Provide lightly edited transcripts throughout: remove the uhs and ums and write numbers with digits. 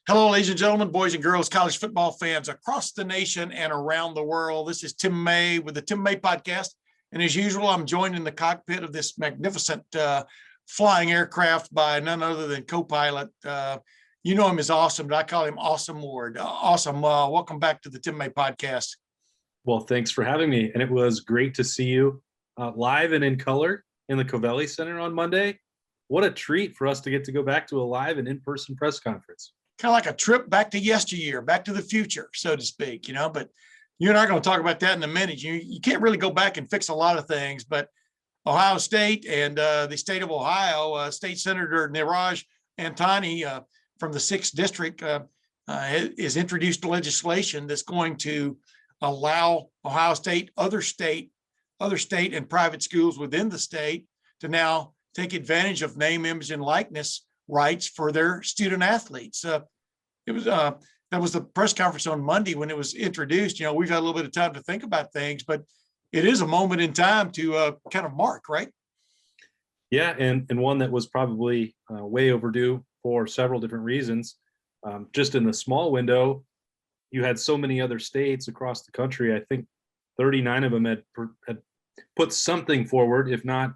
Hello, ladies and gentlemen, boys and girls, college football fans across the nation and around the world. This is Tim May with the Tim May Podcast. And as usual, I'm joined in the cockpit of this magnificent flying aircraft by none other than co-pilot. You know him as Awesome, but I call him Awesome Ward. Awesome. Welcome back to the Tim May Podcast. Well, thanks for having me. And it was great to see you live and in color in the Covelli Center on Monday. What a treat for us to get to go back to a live and in-person press conference. Kind of like a trip back to yesteryear, back to the future, so to speak, but you and I are going to talk about that in a minute. You can't really go back and fix a lot of things, but Ohio State and the state of Ohio, State Senator Neeraj Antony from the 6th District has introduced legislation that's going to allow Ohio State, other state and private schools within the state to now take advantage of name, image, and likeness rights for their student athletes. That was the press conference on Monday when it was introduced. We've had a little bit of time to think about things, but it is a moment in time to kind of mark, right? Yeah, and one that was probably way overdue for several different reasons. Just in the small window, you had so many other states across the country. I think 39 of them had put something forward, if not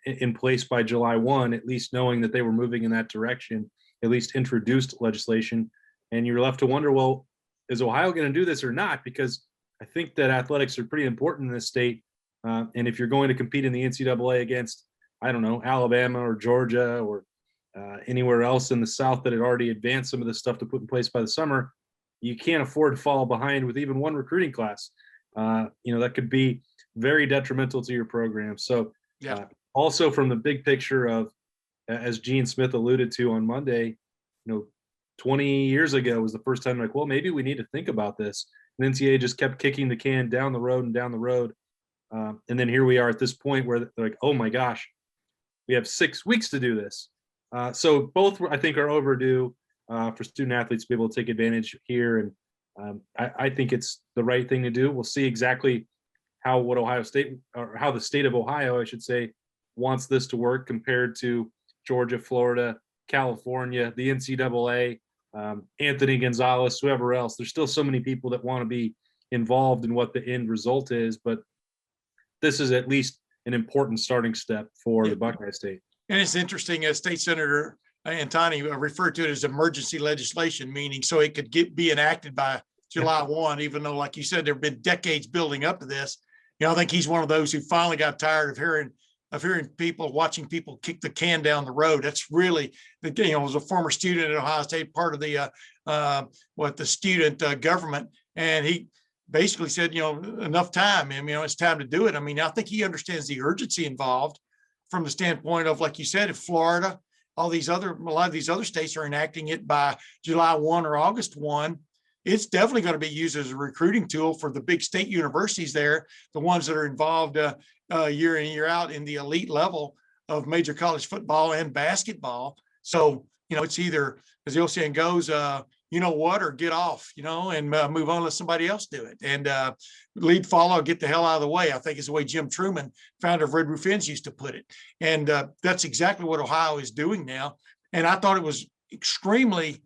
in place by July 1, at least knowing that they were moving in that direction, at least introduced legislation. And you're left to wonder, well, is Ohio going to do this or not? Because I think that athletics are pretty important in this state. And if you're going to compete in the NCAA against, I don't know, Alabama or Georgia or anywhere else in the South that had already advanced some of this stuff to put in place by the summer, you can't afford to fall behind with even one recruiting class. That could be very detrimental to your program. So yeah. Also from the big picture of, as Gene Smith alluded to on Monday, 20 years ago was the first time like, well, maybe we need to think about this. And NCAA just kept kicking the can down the road and down the road. And then here we are at this point where they're like, oh my gosh, we have 6 weeks to do this. So both, I think, are overdue for student athletes to be able to take advantage here. And I think it's the right thing to do. We'll see exactly how the state of Ohio, I should say, wants this to work compared to Georgia, Florida, California, the NCAA, Anthony Gonzalez, whoever else. There's still so many people that want to be involved in what the end result is, but this is at least an important starting step for the Buckeye State. And it's interesting, as State Senator Antony referred to it as emergency legislation, meaning so it could be enacted by July 1, even though, like you said, there have been decades building up to this. I think he's one of those who finally got tired of hearing watching people kick the can down the road. That's really, was a former student at Ohio State, part of the student government, and he basically said, enough time. It's time to do it. I think he understands the urgency involved from the standpoint of, like you said, if Florida, a lot of these other states are enacting it by July 1 or August 1. It's definitely going to be used as a recruiting tool for the big state universities there, the ones that are involved year in, year out in the elite level of major college football and basketball. So, it's either, as the old saying goes, or get off, and move on, let somebody else do it. And lead, follow, get the hell out of the way, I think is the way Jim Truman, founder of Red Roof Inns, used to put it. And that's exactly what Ohio is doing now. And I thought it was extremely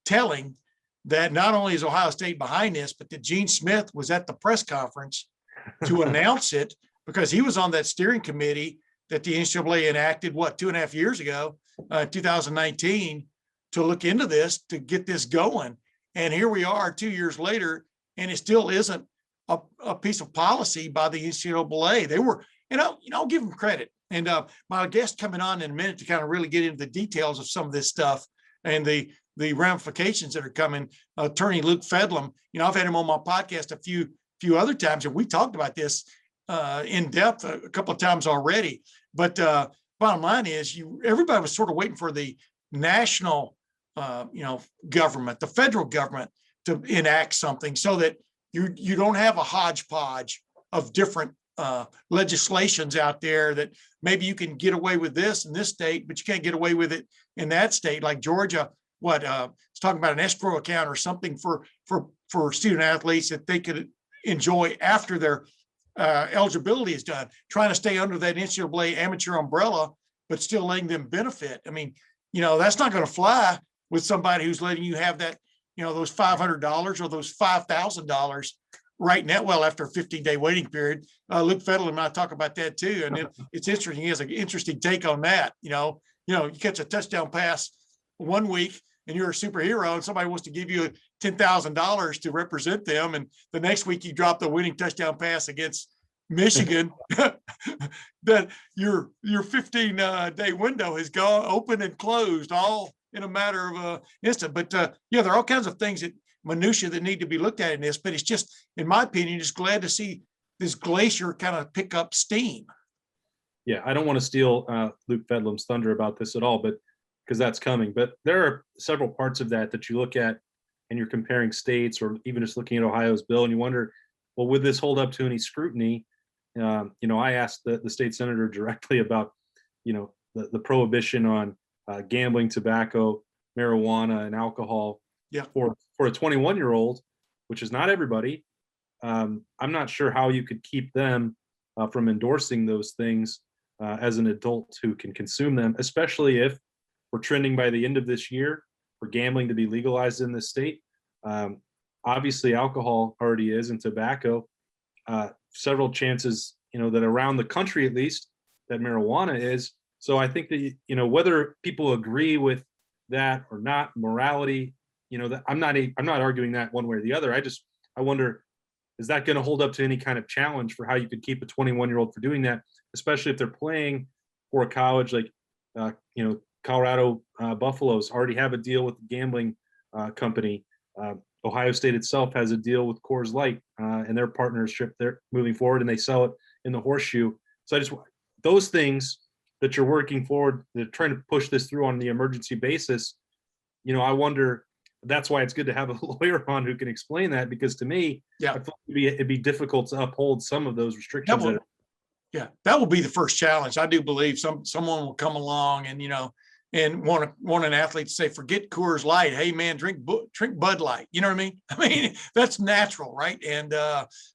telling that not only is Ohio State behind this, but that Gene Smith was at the press conference to announce it, because he was on that steering committee that the NCAA enacted, 2.5 years ago, 2019, to look into this, to get this going. And here we are 2 years later, and it still isn't a piece of policy by the NCAA. They were, I'll give them credit. And my guest coming on in a minute to kind of really get into the details of some of this stuff and the ramifications that are coming. Attorney Luke Fedlam, I've had him on my podcast a few other times, and we talked about this in depth a couple of times already. But bottom line is, everybody was sort of waiting for the national, government, the federal government, to enact something so that you don't have a hodgepodge of different legislations out there that maybe you can get away with this in this state, but you can't get away with it in that state. Like Georgia, it's talking about an escrow account or something for student athletes that they could enjoy after their eligibility is done, trying to stay under that NCAA amateur umbrella, but still letting them benefit. That's not going to fly with somebody who's letting you have that, those $500 or those $5,000 right now. Well, after a 15-day waiting period, Luke Fedlam and I talk about that too. And it's interesting. He has an interesting take on that. You catch a touchdown pass one week and you're a superhero and somebody wants to give you $10,000 to represent them. And the next week you drop the winning touchdown pass against Michigan, that your 15-day window has gone open and closed all in a matter of an instant. But there are all kinds of things minutia that need to be looked at in this, but it's just, in my opinion, just glad to see this glacier kind of pick up steam. Yeah, I don't want to steal Luke Fedlam's thunder about this at all, but because that's coming. But there are several parts of that you look at and you're comparing states, or even just looking at Ohio's bill, and you wonder, well, would this hold up to any scrutiny? I asked the state senator directly about, the prohibition on gambling, tobacco, marijuana, and alcohol. Yeah. For a 21-year-old, which is not everybody. I'm not sure how you could keep them from endorsing those things as an adult who can consume them, especially if we're trending by the end of this year for gambling to be legalized in this state. Obviously, alcohol already is, and tobacco. Several chances, that around the country at least, that marijuana is. So I think that, whether people agree with that or not, morality, that I'm not arguing that one way or the other. I wonder, is that going to hold up to any kind of challenge for how you could keep a 21-year-old for doing that, especially if they're playing for a college like, Colorado Buffaloes already have a deal with the gambling company. Ohio State itself has a deal with Coors Light and their partnership. They're moving forward and they sell it in the Horseshoe. So those things that you're working forward, they're trying to push this through on the emergency basis. I wonder, that's why it's good to have a lawyer on who can explain that, because to me, I feel it'd be difficult to uphold some of those restrictions. That will be the first challenge. I do believe someone will come along and, and want an athlete to say, forget Coors Light. Hey man, drink Bud Light. You know what I mean? I mean, that's natural, right? And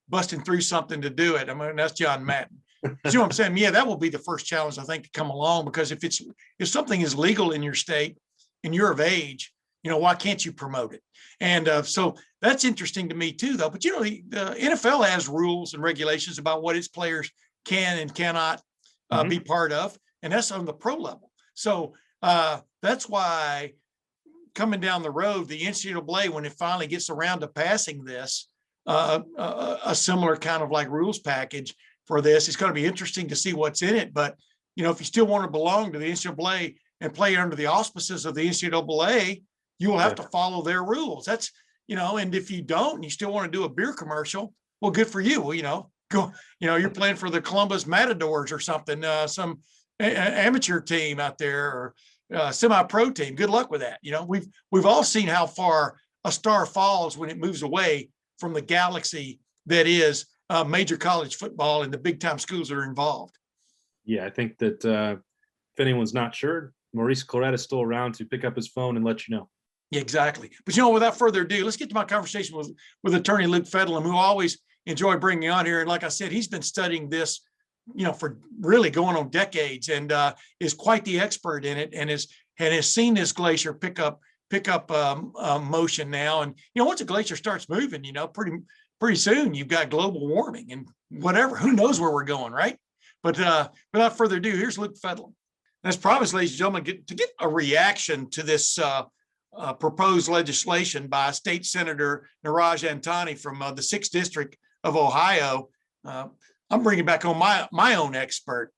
busting through something to do it. I mean, that's John Madden. You know what I'm saying? Yeah, that will be the first challenge, I think, to come along, because if something is legal in your state and you're of age, why can't you promote it? And so that's interesting to me too, though. But the NFL has rules and regulations about what its players can and cannot be part of, and that's on the pro level. So that's why coming down the road, the NCAA, when it finally gets around to passing this, a similar kind of like rules package for this, it's going to be interesting to see what's in it. But if you still want to belong to the NCAA and play under the auspices of the NCAA, you will have to follow their rules. That's, and if you don't, and you still want to do a beer commercial, well, good for you. Well, go, you're playing for the Columbus Matadors or something, some amateur team out there, or semi-pro team. Good luck with that. We've all seen how far a star falls when it moves away from the galaxy that is major college football and the big time schools that are involved. Yeah, I think that if anyone's not sure, Maurice Clarett is still around to pick up his phone and let you know. Exactly. But, without further ado, let's get to my conversation with attorney Luke Fedlam, who I always enjoy bringing on here. And like I said, he's been studying this, for really going on decades, and is quite the expert in it, and has seen this glacier pick up motion now. And, once a glacier starts moving, pretty soon you've got global warming and whatever, who knows where we're going, right? But without further ado, here's Luke Fedlam. As promised, ladies and gentlemen, to get a reaction to this proposed legislation by State Senator Niraj Antani from the 6th District of Ohio, I'm bringing back on my own expert,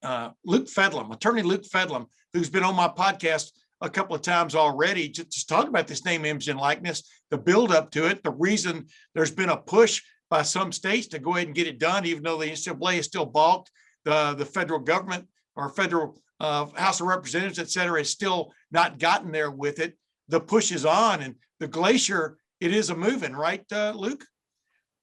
Luke Fedlam, attorney Luke Fedlam, who's been on my podcast a couple of times already to talk about this name, image, and likeness, the build up to it, the reason there's been a push by some states to go ahead and get it done, even though the NCAA is still balked. The federal government or federal House of Representatives, et cetera, has still not gotten there with it. The push is on, and the glacier, it is a moving, right, Luke?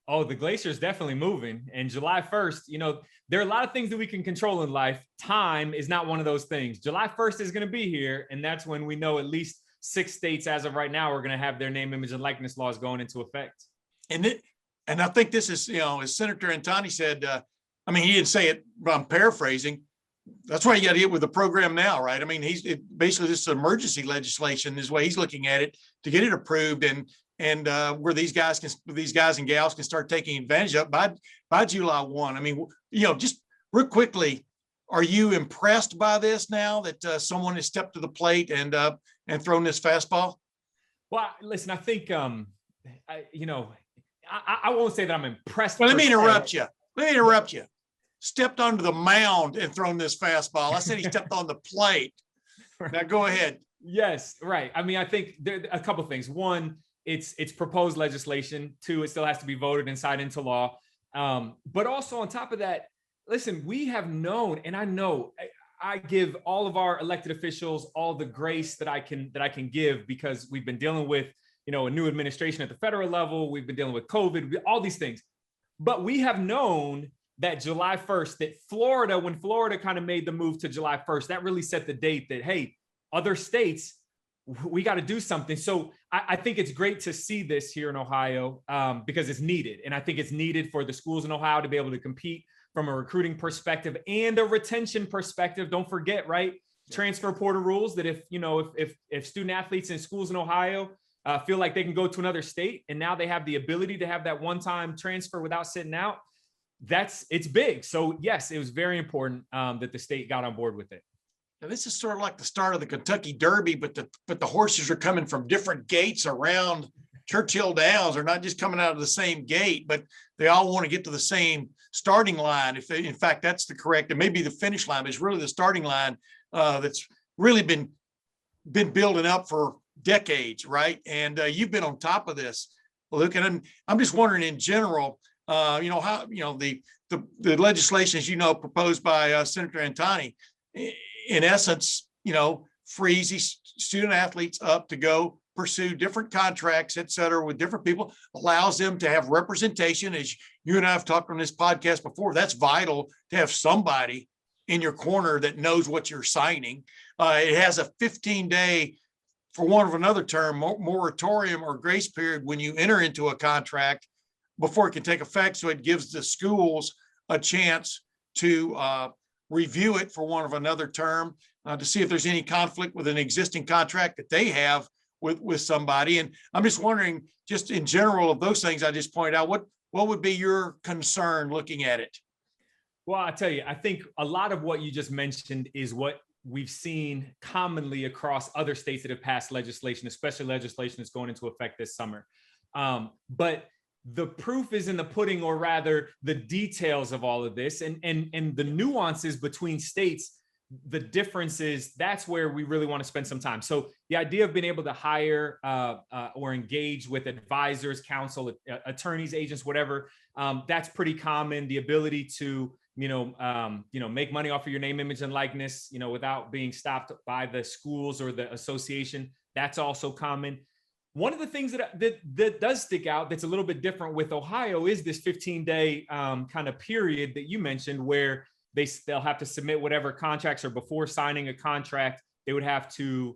Oh, the glacier is definitely moving. And July 1st, there are a lot of things that we can control in life. Time is not one of those things. July 1st is going to be here. And that's when we know at least 6 states as of right now are going to have their name, image, and likeness laws going into effect. And I think this is, as Senator Antani said, he didn't say it, but I'm paraphrasing. that's why you got to get with the program now, right? I mean, basically this is emergency legislation is the way he's looking at it to get it approved and where these guys and gals can start taking advantage of it by July 1. I mean, just real quickly, are you impressed by this now that someone has stepped to the plate and thrown this fastball? Well, listen, I think, I won't say that I'm impressed. Well, let me interrupt you. Stepped onto the mound and thrown this fastball. I said he stepped on the plate. Now go ahead. Yes, right. I mean, I think there are a couple of things. One, it's proposed legislation. Two, it still has to be voted and signed into law. But also on top of that, listen, we have known, and I know I give all of our elected officials all the grace that I can give, because we've been dealing with, a new administration at the federal level. We've been dealing with COVID, all these things. But we have known that July 1st, that when Florida kind of made the move to July 1st, that really set the date that, hey, other states, we got to do something. So I think it's great to see this here in Ohio because it's needed. And I think it's needed for the schools in Ohio to be able to compete from a recruiting perspective and a retention perspective. Don't forget, right? Transfer portal rules that if student athletes in schools in Ohio feel like they can go to another state and now they have the ability to have that one-time transfer without sitting out, it's big. So yes, it was very important that the state got on board with it. Now, this is sort of like the start of the Kentucky Derby, but the horses are coming from different gates around Churchill Downs. They're not just coming out of the same gate, but they all want to get to the same starting line. In fact, that's the correct, and maybe the finish line, but it's really the starting line that's really been building up for decades, right? And you've been on top of this, Luke. And I'm just wondering in general, how the legislation, as proposed by Senator Antoni, in essence, frees these student athletes up to go pursue different contracts, et cetera, with different people, allows them to have representation. As you and I have talked on this podcast before, that's vital to have somebody in your corner that knows what you're signing. It has a 15-day, for want of another term, moratorium or grace period when you enter into a contract before it can take effect. So it gives the schools a chance to review it, for want of another term, to see if there's any conflict with an existing contract that they have with somebody. And I'm just wondering, just in general of those things I just pointed out, what would be your concern looking at it? Well, I tell you, I think a lot of what you just mentioned is what we've seen commonly across other states that have passed legislation, especially legislation that's going into effect this summer. But the proof is in the pudding, or rather the details of all of this and the nuances between states, the differences. That's where we really want to spend some time. So the idea of being able to hire or engage with advisors, counsel, attorneys, agents, whatever, that's pretty common. The ability to, make money off of your name, image, and likeness, without being stopped by the schools or the association, that's also common. One of the things that does stick out that's a little bit different with Ohio is this 15-day kind of period that you mentioned, where they'll have to submit whatever contracts, or before signing a contract, they would have to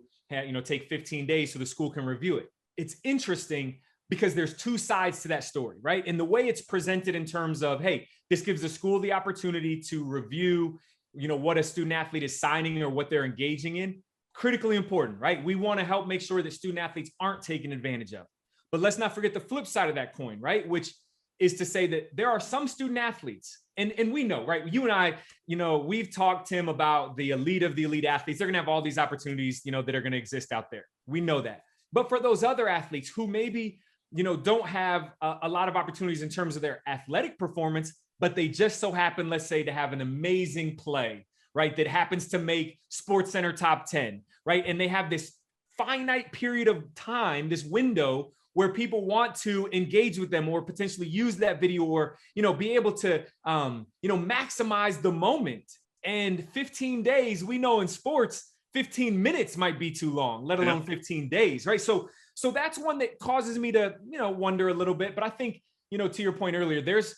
take 15 days so the school can review it. It's interesting because there's two sides to that story, right? And the way it's presented in terms of, hey, this gives the school the opportunity to review, what a student athlete is signing or what they're engaging in. Critically important, right? We want to help make sure that student athletes aren't taken advantage of. But let's not forget the flip side of that coin, right? Which is to say that there are some student athletes, and we know, right? You and I, we've talked, Tim, about the elite of the elite athletes. They're going to have all these opportunities, that are going to exist out there. We know that. But for those other athletes who maybe, don't have a lot of opportunities in terms of their athletic performance, but they just so happen, let's say, to have an amazing play, right, that happens to make SportsCenter top 10, right? And they have this finite period of time, this window where people want to engage with them or potentially use that video or, be able to, maximize the moment. And 15 days, we know in sports, 15 minutes might be too long, let alone 15 days, right? So that's one that causes me to, wonder a little bit. But I think, to your point earlier, there's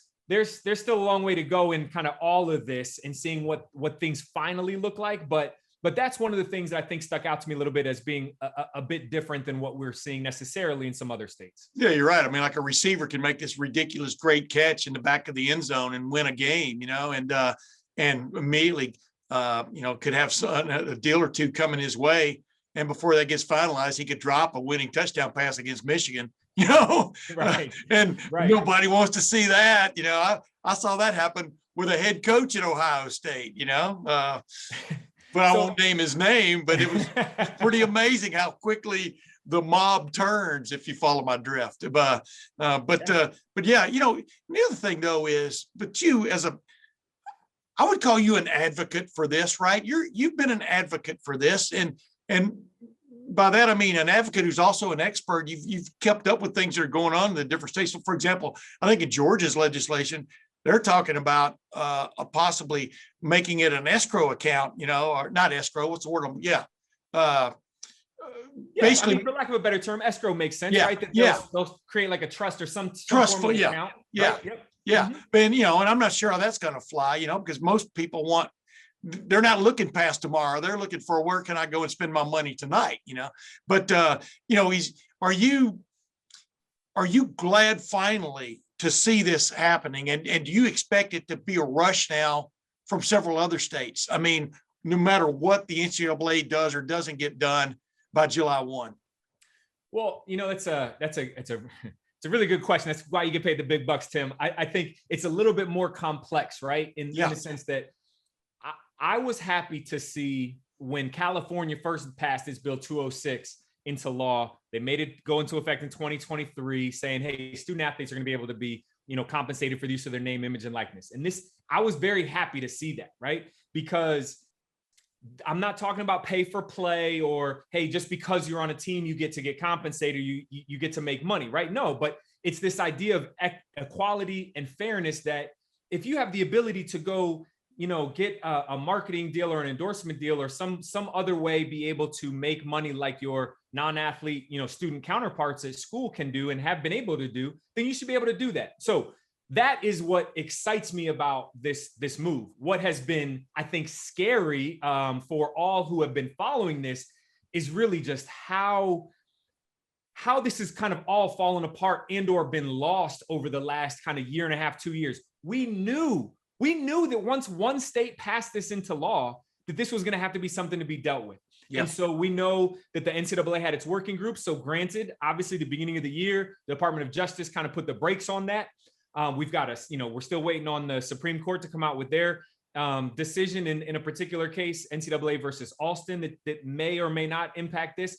still a long way to go in kind of all of this and seeing what things finally look like. But that's one of the things that I think stuck out to me a little bit as being a bit different than what we're seeing necessarily in some other states. Yeah, you're right. I mean, like a receiver can make this ridiculous great catch in the back of the end zone and win a game, and immediately could have a deal or two coming his way. And before that gets finalized, he could drop a winning touchdown pass against Michigan, Right. and Right. nobody wants to see that. I saw that happen with a head coach at Ohio State, but I won't name his name, but it was pretty amazing how quickly the mob turns, if you follow my drift. But yeah, the other thing though is, but you I would call you an advocate for this, right? You've been an advocate for this, and by that I mean an advocate who's also an expert. You've kept up with things that are going on in the different states. So, for example, I think in Georgia's legislation, they're talking about possibly making it an escrow account, or not escrow. What's the word? Yeah. Basically, for lack of a better term, escrow makes sense, yeah, right? That they'll create like a trust or some trust form of yeah, account, yeah, right? Yep. yeah. Mm-hmm. And and I'm not sure how that's going to fly, because most people they're not looking past tomorrow. They're looking for where can I go and spend my money tonight, But are you glad finally to see this happening? And do you expect it to be a rush now from several other states? I mean, no matter what the NCAA does or doesn't get done by July 1. Well, it's a really good question. That's why you get paid the big bucks, Tim. I think it's a little bit more complex, right? In the sense that I was happy to see when California first passed this bill 206 into law. They made it go into effect in 2023, saying, hey, student athletes are going to be able to be, compensated for the use of their name, image, and likeness. And I was very happy to see that, right? Because I'm not talking about pay for play or, hey, just because you're on a team, you get to get compensated, you get to make money, right? No, but it's this idea of equality and fairness that if you have the ability to go, get a marketing deal or an endorsement deal or some other way, be able to make money like your non-athlete, student counterparts at school can do and have been able to do, then you should be able to do that. So that is what excites me about this move. What has been, I think, scary for all who have been following this is really just how this has kind of all fallen apart and or been lost over the last kind of year and a half, 2 years. We knew that once one state passed this into law, that this was going to have to be something to be dealt with. Yep. And so we know that the NCAA had its working group. So granted, obviously the beginning of the year, the Department of Justice kind of put the brakes on that. We've got we're still waiting on the Supreme Court to come out with their decision in a particular case, NCAA versus Alston, that may or may not impact this.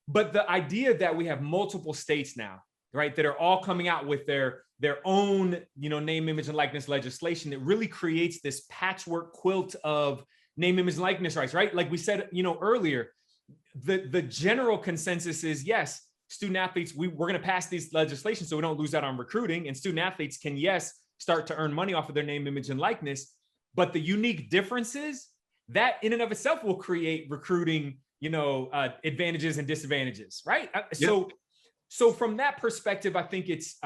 But the idea that we have multiple states now, right, that are all coming out with their own, name, image, and likeness legislation that really creates this patchwork quilt of name, image, and likeness rights, right? Like we said, earlier, the general consensus is, yes, student athletes, we're going to pass these legislations so we don't lose out on recruiting, and student athletes can, yes, start to earn money off of their name, image, and likeness. But the unique differences that in and of itself will create recruiting, advantages and disadvantages, right? Yep. So from that perspective, I think it's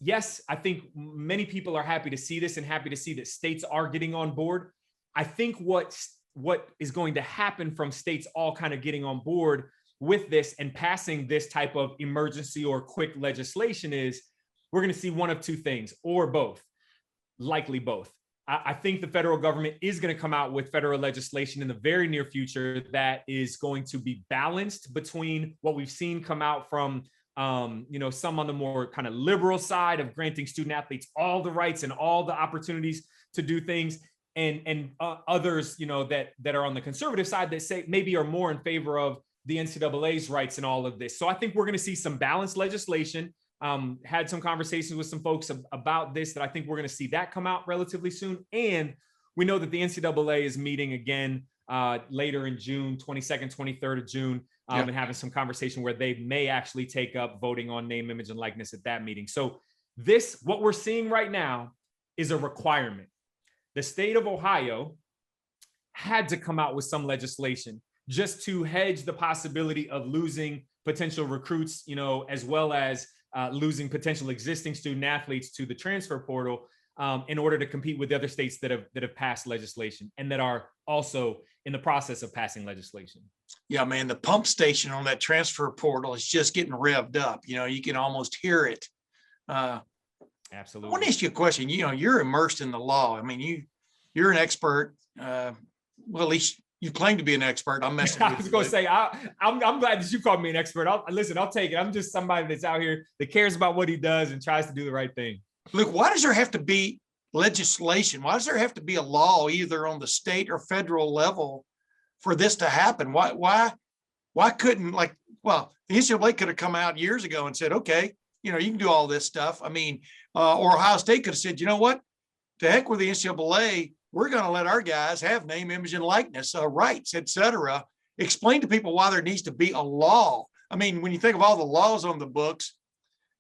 yes, I think many people are happy to see this and happy to see that states are getting on board. I think what is going to happen from states all kind of getting on board with this and passing this type of emergency or quick legislation is we're going to see one of two things, or both, likely both. I think the federal government is going to come out with federal legislation in the very near future that is going to be balanced between what we've seen come out from, some on the more kind of liberal side of granting student athletes all the rights and all the opportunities to do things, and others, that are on the conservative side that say maybe are more in favor of the NCAA's rights and all of this. So I think we're going to see some balanced legislation. Had some conversations with some folks about this, that I think we're going to see that come out relatively soon. And we know that the NCAA is meeting again later in June, 22nd, 23rd of June, and having some conversation where they may actually take up voting on name, image, and likeness at that meeting. So what we're seeing right now is a requirement. The state of Ohio had to come out with some legislation just to hedge the possibility of losing potential recruits, as well as losing potential existing student athletes to the transfer portal, in order to compete with the other states that have passed legislation and that are also in the process of passing legislation. Yeah, man, the pump station on that transfer portal is just getting revved up. You can almost hear it. Absolutely. I want to ask you a question. You're immersed in the law. I mean, you're an expert. Well, at least you claim to be an expert. I'm messing with I was you, going to but- say, I'm glad that you called me an expert. I'll take it. I'm just somebody that's out here that cares about what he does and tries to do the right thing. Luke, why does there have to be legislation? Why does there have to be a law either on the state or federal level for this to happen? Why couldn't, like, well, the NCAA could have come out years ago and said, okay, you know, you can do all this stuff. I mean, or Ohio State could have said, you know what, to heck with the NCAA, we're going to let our guys have name, image, and likeness rights, et cetera. Explain to people why there needs to be a law. I mean, when you think of all the laws on the books,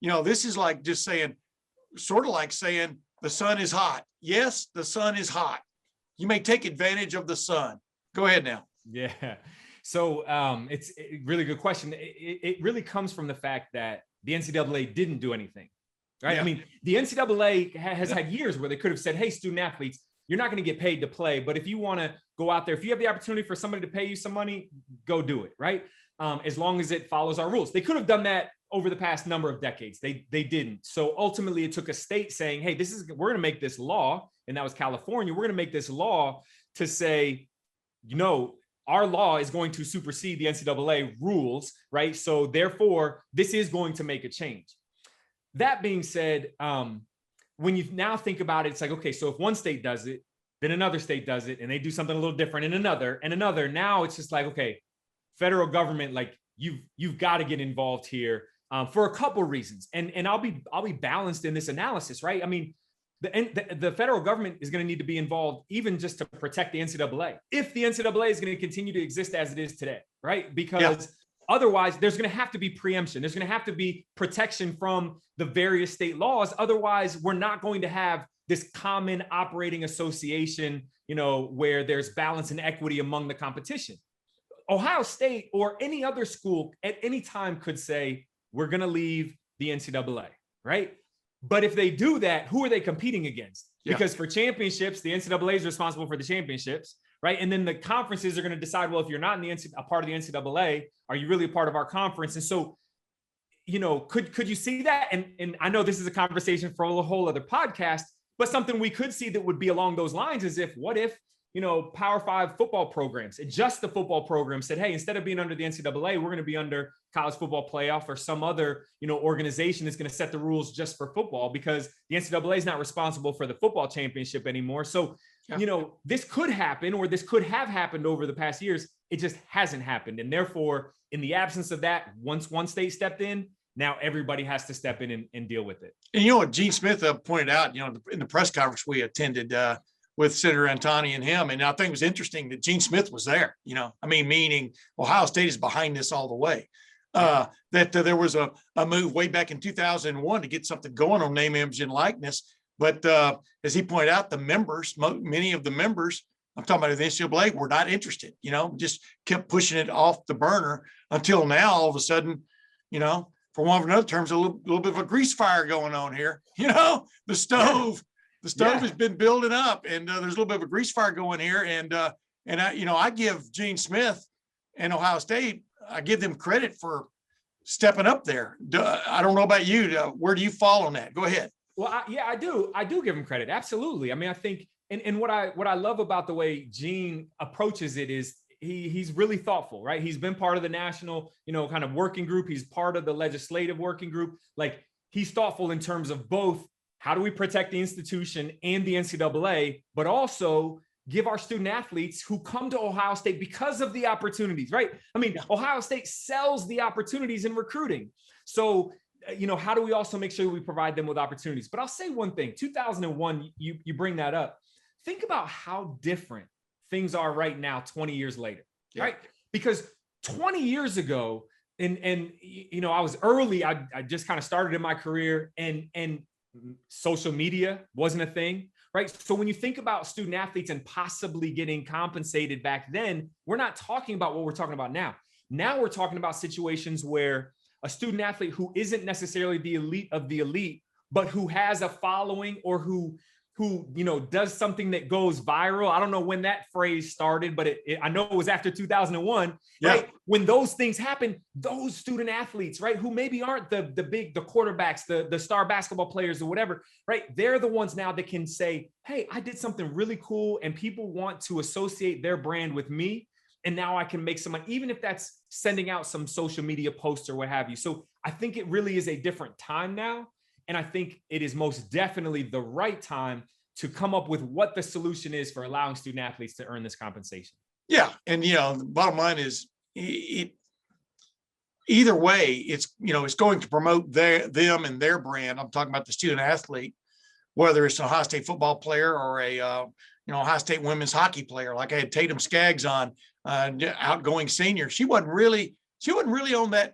you know, this is like just saying, sort of like saying the sun is hot. Yes, the sun is hot. You may take advantage of the sun. Go ahead now. Yeah. So it's a really good question. It really comes from the fact that the NCAA didn't do anything, right? Yeah. I mean, the NCAA has had years where they could have said, hey, student athletes, you're not going to get paid to play, but if you want to go out there, if you have the opportunity for somebody to pay you some money, go do it, right? As long as it follows our rules. They could have done that over the past number of decades. They didn't. So ultimately it took a state saying, hey, we're going to make this law. And that was California. We're going to make this law to say, you know, our law is going to supersede the NCAA rules, right? So therefore, this is going to make a change. That being said, when you now think about it, it's like, okay, so if one state does it, then another state does it, and they do something a little different in another and another. Now it's just like, okay, federal government, like you've got to get involved here for a couple of reasons. And I'll be balanced in this analysis, right? I mean, the federal government is going to need to be involved even just to protect the NCAA. If the NCAA is going to continue to exist as it is today, right? Because otherwise there's going to have to be preemption. There's going to have to be protection from the various state laws. Otherwise, we're not going to have this common operating association, you know, where there's balance and equity among the competition. Ohio State or any other school at any time could say, we're going to leave the NCAA, right? But if they do that, who are they competing against? Yeah. Because for championships, the NCAA is responsible for the championships, right? And then the conferences are going to decide, well, if you're not in a part of the NCAA, are you really a part of our conference? And so, you know, could you see that? And I know this is a conversation for a whole other podcast, but something we could see that would be along those lines is what if, you know, Power 5 football programs, just the football program said, hey, instead of being under the NCAA, we're going to be under college football playoff or some other, you know, organization that's going to set the rules just for football, because the NCAA is not responsible for the football championship anymore. So, you know, this could happen, or this could have happened over the past years. It just hasn't happened. And therefore, in the absence of that, once one state stepped in, now everybody has to step in and deal with it. And you know what Gene Smith pointed out, you know, in the press conference we attended with Senator Antoni and him, and I think it was interesting that Gene Smith was there, you know, I mean, meaning Ohio State is behind this all the way. That there was a move way back in 2001 to get something going on name, image, and likeness. But as he pointed out, the members, many of the members, I'm talking about the NCAA, were not interested, you know, just kept pushing it off the burner until now, all of a sudden, you know, for one of another terms, a little bit of a grease fire going on here. You know, the stove has been building up, and there's a little bit of a grease fire going here. And I, you know, I give Gene Smith and Ohio State, I give them credit for stepping up there. I don't know about you. Where do you fall on that? Go ahead. Well, I do give him credit. Absolutely. I mean, I think, and what I love about the way Gene approaches it is he's really thoughtful, right? He's been part of the national, you know, kind of working group. He's part of the legislative working group. Like, he's thoughtful in terms of both, how do we protect the institution and the NCAA, but also give our student athletes who come to Ohio State because of the opportunities, right? I mean, Ohio State sells the opportunities in recruiting. So, you know, how do we also make sure we provide them with opportunities? But I'll say one thing, 2001, you bring that up. Think about how different things are right now, 20 years later, right? Because 20 years ago, and you know, I was early, I just kind of started in my career, and social media wasn't a thing, right? So when you think about student athletes and possibly getting compensated back then, we're not talking about what we're talking about now. Now we're talking about situations where a student athlete who isn't necessarily the elite of the elite, but who has a following, or who who, does something that goes viral. I don't know when that phrase started, but I know it was after 2001, Yeah. right? When those things happen, those student athletes, right, who maybe aren't the quarterbacks, the star basketball players or whatever, right? They're the ones now that can say, hey, I did something really cool and people want to associate their brand with me. And now I can make some money, even if that's sending out some social media posts or what have you. So I think it really is a different time now. And I think it is most definitely the right time to come up with what the solution is for allowing student athletes to earn this compensation. Yeah. And, the bottom line is either way, it's going to promote them and their brand. I'm talking about the student athlete, whether it's an Ohio State football player or a, Ohio State women's hockey player. Like I had Tatum Skaggs on, outgoing senior. She wasn't really on that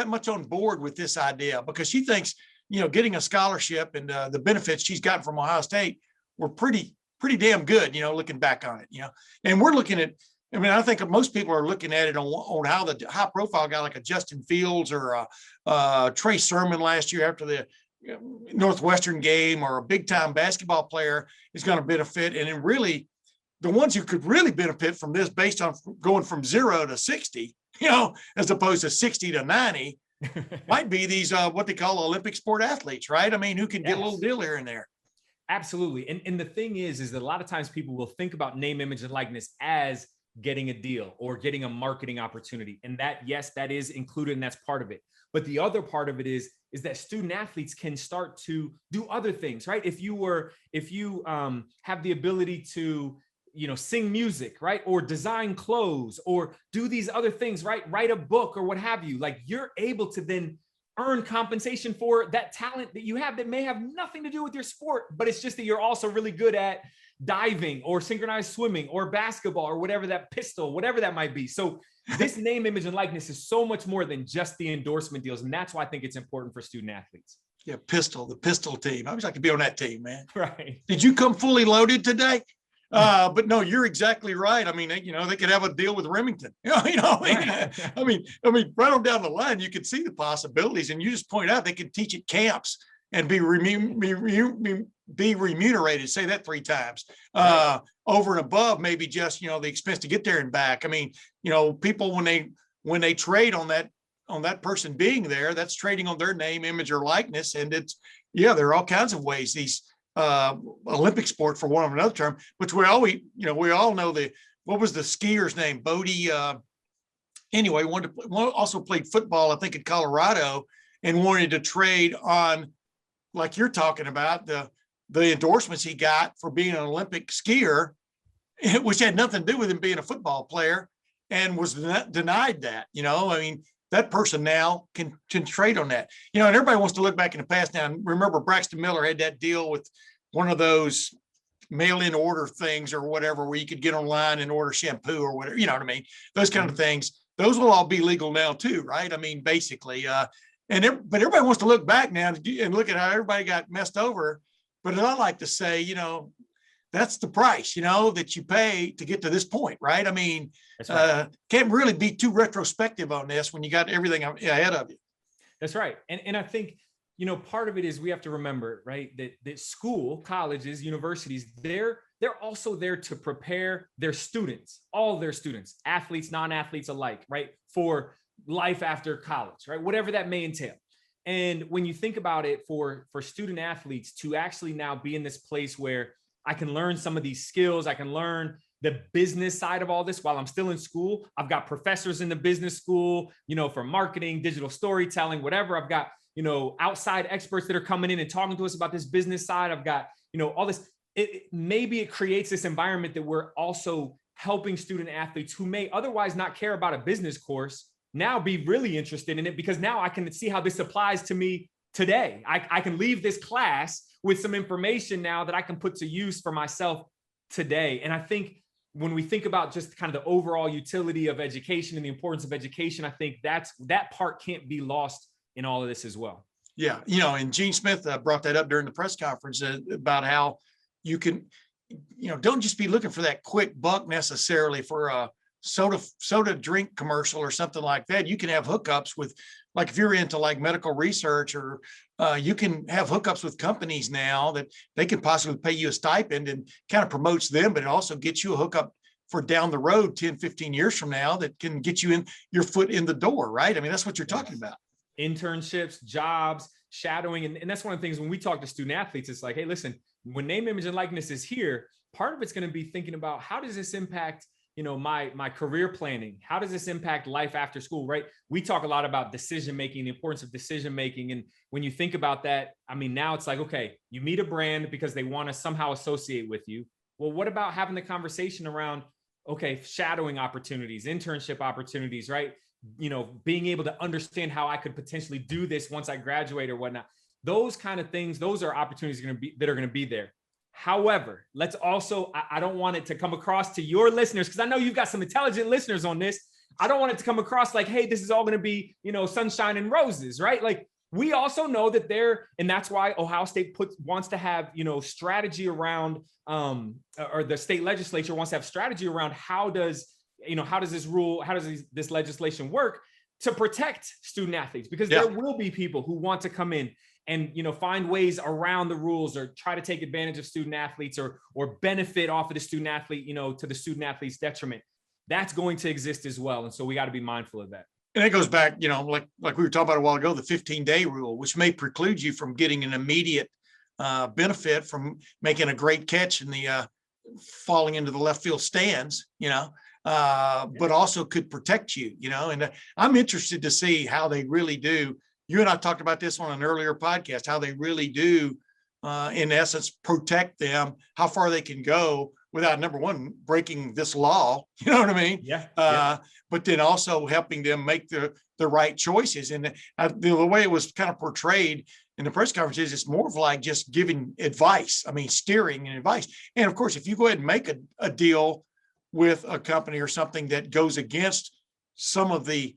much on board with this idea, because she thinks, getting a scholarship and the benefits she's gotten from Ohio State were pretty damn good, looking back on it, and we're looking at, I think most people are looking at it on how the high profile guy like a Justin Fields or Trey Sermon last year after the Northwestern game, or a big time basketball player is going to benefit. And then really the ones who could really benefit from this based on going from 0 to 60, as opposed to 60 to 90, might be these, what they call Olympic sport athletes, right? Who can get a little deal here and there. Absolutely. And the thing is that a lot of times people will think about name, image, and likeness as getting a deal or getting a marketing opportunity. And that, yes, that is included and that's part of it. But the other part of it is that student athletes can start to do other things, right? If you have the ability to, sing music, right? Or design clothes or do these other things, right? Write a book or what have you, like you're able to then earn compensation for that talent that you have that may have nothing to do with your sport, but it's just that you're also really good at diving or synchronized swimming or basketball or whatever that pistol, whatever that might be. So this name, image, and likeness is so much more than just the endorsement deals. And that's why I think it's important for student athletes. Yeah. The pistol team. I wish I could be on that team, man. Right. Did you come fully loaded today? But no, you're exactly right. They could have a deal with Remington. Right on down the line, you could see the possibilities, and you just point out they could teach at camps and be remunerated. Say that 3 times, right. Over and above maybe just the expense to get there and back. People when they trade on that person being there, that's trading on their name, image, or likeness, and there are all kinds of ways these. Olympic sport, for one of another term, which we all know what was the skier's name? Bodie. Anyway, also played football, I think, in Colorado, and wanted to trade on, like you're talking about, the endorsements he got for being an Olympic skier, which had nothing to do with him being a football player, and was denied that. That person now can trade on that, and everybody wants to look back in the past now. And remember, Braxton Miller had that deal with one of those mail-in order things or whatever, where you could get online and order shampoo or whatever, those kind of things. Those will all be legal now too, right? Basically, but everybody wants to look back now and look at how everybody got messed over. But I like to say, that's the price, that you pay to get to this point, right? That's right. Can't really be too retrospective on this when you got everything ahead of you. That's right. And I think, part of it is we have to remember, right, that school, colleges, universities, they're also there to prepare their students, all their students, athletes, non-athletes alike, right, for life after college, right, whatever that may entail. And when you think about it, for student athletes to actually now be in this place where I can learn some of these skills, I can learn the business side of all this while I'm still in school. I've got professors in the business school, for marketing, digital storytelling, whatever. I've got, outside experts that are coming in and talking to us about this business side. I've got, all this. Maybe it creates this environment that we're also helping student athletes who may otherwise not care about a business course now be really interested in it, because now I can see how this applies to me today. I can leave this class with some information now that I can put to use for myself today. And I think when we think about just kind of the overall utility of education and the importance of education, I think that part can't be lost in all of this as well. Yeah. And Gene Smith brought that up during the press conference about how you can, don't just be looking for that quick buck necessarily for soda drink commercial or something like that, you can have hookups with, like if you're into like medical research, or you can have hookups with companies now that they can possibly pay you a stipend, and kind of promotes them, but it also gets you a hookup for down the road 10, 15 years from now that can get you in your foot in the door, right? I mean, that's what you're talking about. Internships, jobs, shadowing. And that's one of the things when we talk to student athletes, it's like, hey, listen, when name, image, and likeness is here, part of it's going to be thinking about how does this impact, my career planning? How does this impact life after school, right? We talk a lot about decision-making, the importance of decision-making. And when you think about that, I mean, now it's like, okay, you meet a brand because they want to somehow associate with you. Well, what about having the conversation around, okay, shadowing opportunities, internship opportunities, right? Being able to understand how I could potentially do this once I graduate or whatnot. Those kind of things, those are opportunities that are going to be there. However, let's also, I don't want it to come across to your listeners, because I know you've got some intelligent listeners on this. I don't want it to come across like, hey, this is all going to be, sunshine and roses, right? Like, we also know that and that's why Ohio State wants to have, strategy around, or the state legislature wants to have strategy around how does this legislation work to protect student athletes, because there will be people who want to come in and, find ways around the rules, or try to take advantage of student athletes, or benefit off of the student athlete, to the student athlete's detriment. That's going to exist as well. And so we got to be mindful of that. And it goes back, like we were talking about a while ago, the 15-day rule, which may preclude you from getting an immediate benefit from making a great catch in the falling into the left field stands, but also could protect you, and I'm interested to see how they really do. You and I talked about this on an earlier podcast, how they really do, in essence, protect them, how far they can go without, number one, breaking this law, you know what I mean? Yeah. But then also helping them make the right choices. And the way it was kind of portrayed in the press conferences, it's more of like just giving advice. I mean, steering and advice. And of course, if you go ahead and make a deal with a company or something that goes against some of the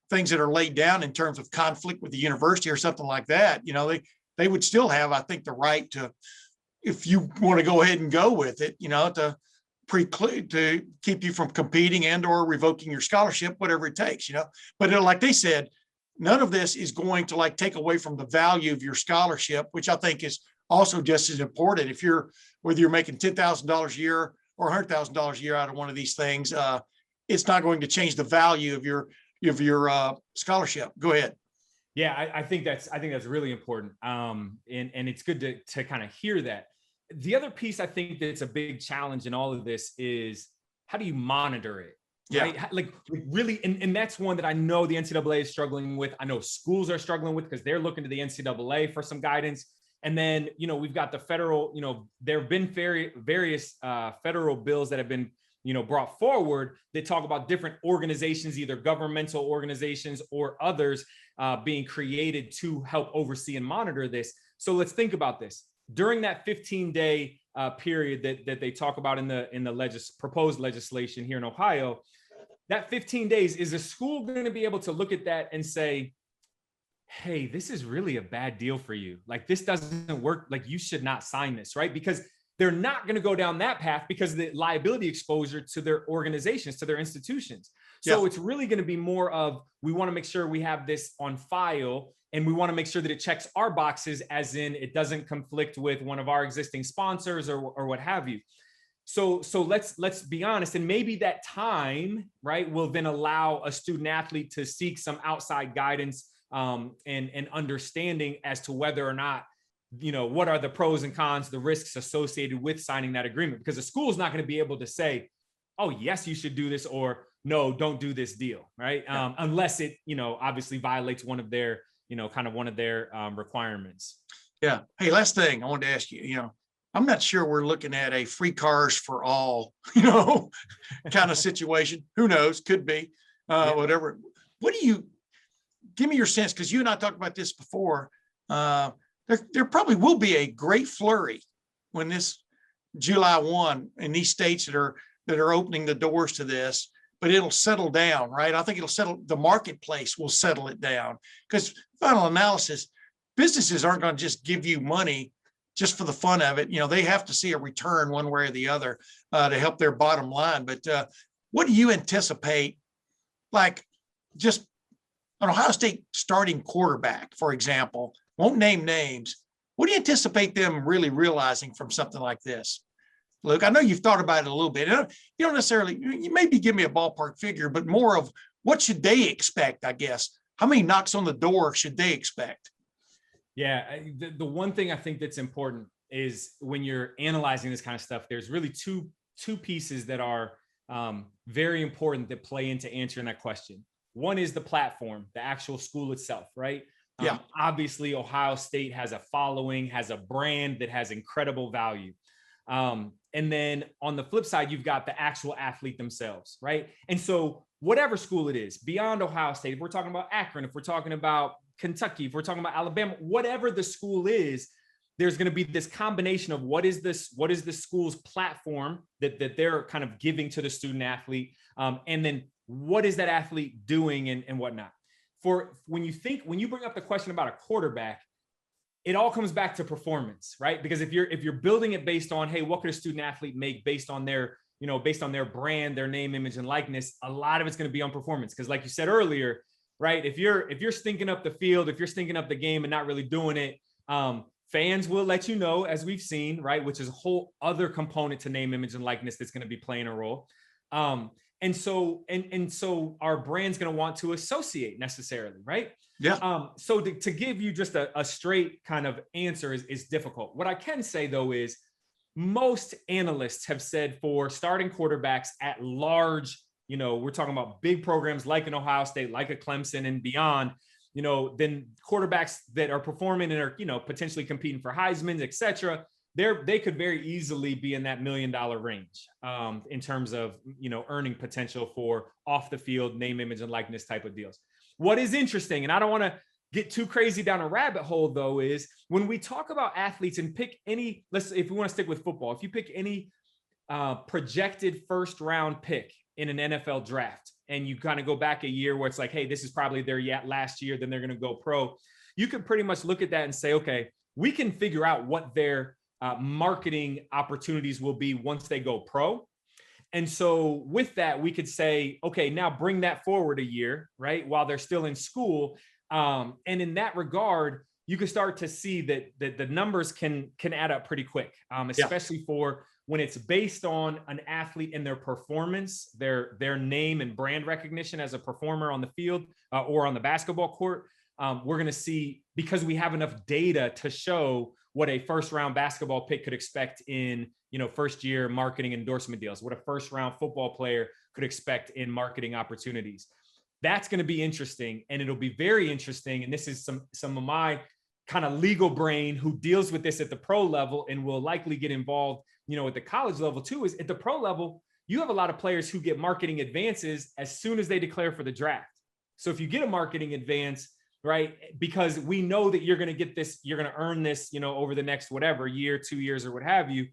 things that are laid down in terms of conflict with the university or something like that, they would still have, I think, the right to, if you want to go ahead and go with it, to preclude, to keep you from competing and or revoking your scholarship, whatever it takes, But like they said, none of this is going to take away from the value of your scholarship, which I think is also just as important. Whether you're making $10,000 a year or $100,000 a year out of one of these things, it's not going to change the value of your scholarship. Go ahead. Yeah, I think that's really important. And it's good to kind of hear that. The other piece I think that's a big challenge in all of this is, how do you monitor it? Right? Like really, and that's one that I know the NCAA is struggling with. I know schools are struggling with, because they're looking to the NCAA for some guidance. And then, we've got the federal, there have been various federal bills that have been, brought forward that talk about different organizations, either governmental organizations or others being created to help oversee and monitor this. So let's think about this. During that 15-day period that they talk about in the proposed legislation here in Ohio, that 15 days, is a school going to be able to look at that and say, hey, this is really a bad deal for you. Like, this doesn't work. Like, you should not sign this, right? Because they're not going to go down that path because of the liability exposure to their organizations, to their institutions. So it's really going to be more of, we want to make sure we have this on file, and we want to make sure that it checks our boxes, as in it doesn't conflict with one of our existing sponsors or what have you. So let's be honest, and maybe that time, right, will then allow a student athlete to seek some outside guidance and understanding as to whether or not, what are the pros and cons, the risks associated with signing that agreement, because the school is not going to be able to say, oh, yes, you should do this, or no, don't do this deal, right? Unless it, obviously violates one of their, requirements. Yeah. Hey, last thing I wanted to ask you, I'm not sure we're looking at a free cars for all, kind of situation. Who knows? Could be, whatever. What do you, give me your sense, because you and I talked about this before. There probably will be a great flurry when this July 1 in these states that are opening the doors to this, but it'll settle down, right? I think the marketplace will settle it down, because final analysis, businesses aren't going to just give you money just for the fun of it. They have to see a return one way or the other to help their bottom line. But what do you anticipate, like just an Ohio State starting quarterback, for example, won't name names. What do you anticipate them really realizing from something like this? Luke, I know you've thought about it a little bit. You don't necessarily, you maybe give me a ballpark figure, but more of what should they expect, I guess. How many knocks on the door should they expect? Yeah, the one thing I think that's important is when you're analyzing this kind of stuff, there's really two pieces that are very important that play into answering that question. One is the platform, the actual school itself, right? Yeah. Obviously, Ohio State has a following, has a brand that has incredible value. And then on the flip side, you've got the actual athlete themselves, right? And so whatever school it is, beyond Ohio State, if we're talking about Akron, if we're talking about Kentucky, if we're talking about Alabama, whatever the school is, there's going to be this combination of what is the school's platform that they're kind of giving to the student athlete, and then what is that athlete doing and whatnot. For when you bring up the question about a quarterback, it all comes back to performance, right? Because if you're building it based on, hey, what could a student athlete make based on their brand, their name, image, and likeness, a lot of it's going to be on performance. Because like you said earlier, right? If you're stinking up the field, if you're stinking up the game and not really doing it, fans will let you know, as we've seen, right? Which is a whole other component to name, image, and likeness that's going to be playing a role. And so our brand's going to want to associate necessarily, right? Yeah. So to give you just a straight kind of answer is difficult. What I can say though is most analysts have said for starting quarterbacks at large, we're talking about big programs like an Ohio State, like a Clemson and beyond, then quarterbacks that are performing and are, potentially competing for Heisman, et cetera, they could very easily be in that $1 million range in terms of, earning potential for off the field, name, image, and likeness type of deals. What is interesting, and I don't want to get too crazy down a rabbit hole though, is when we talk about athletes and pick any, if we want to stick with football, if you pick any projected first round pick in an NFL draft, and you kind of go back a year where it's like, hey, this is probably their last year, then they're going to go pro. You could pretty much look at that and say, okay, we can figure out what their marketing opportunities will be once they go pro. And so with that, we could say, okay, now bring that forward a year, right? While they're still in school. And in that regard, you can start to see that the numbers can add up pretty quick, especially for when it's based on an athlete and their performance, their name and brand recognition as a performer on the field or on the basketball court. We're going to see, because we have enough data to show what a first round basketball pick could expect in, first year marketing endorsement deals, what a first round football player could expect in marketing opportunities. That's going to be interesting. And it'll be very interesting. And this is some of my kind of legal brain who deals with this at the pro level and will likely get involved, at the college level too, is at the pro level, you have a lot of players who get marketing advances as soon as they declare for the draft. So if you get a marketing advance, right, because we know that you're going to get this, you're going to earn this, over the next whatever year, 2 years, or what have you.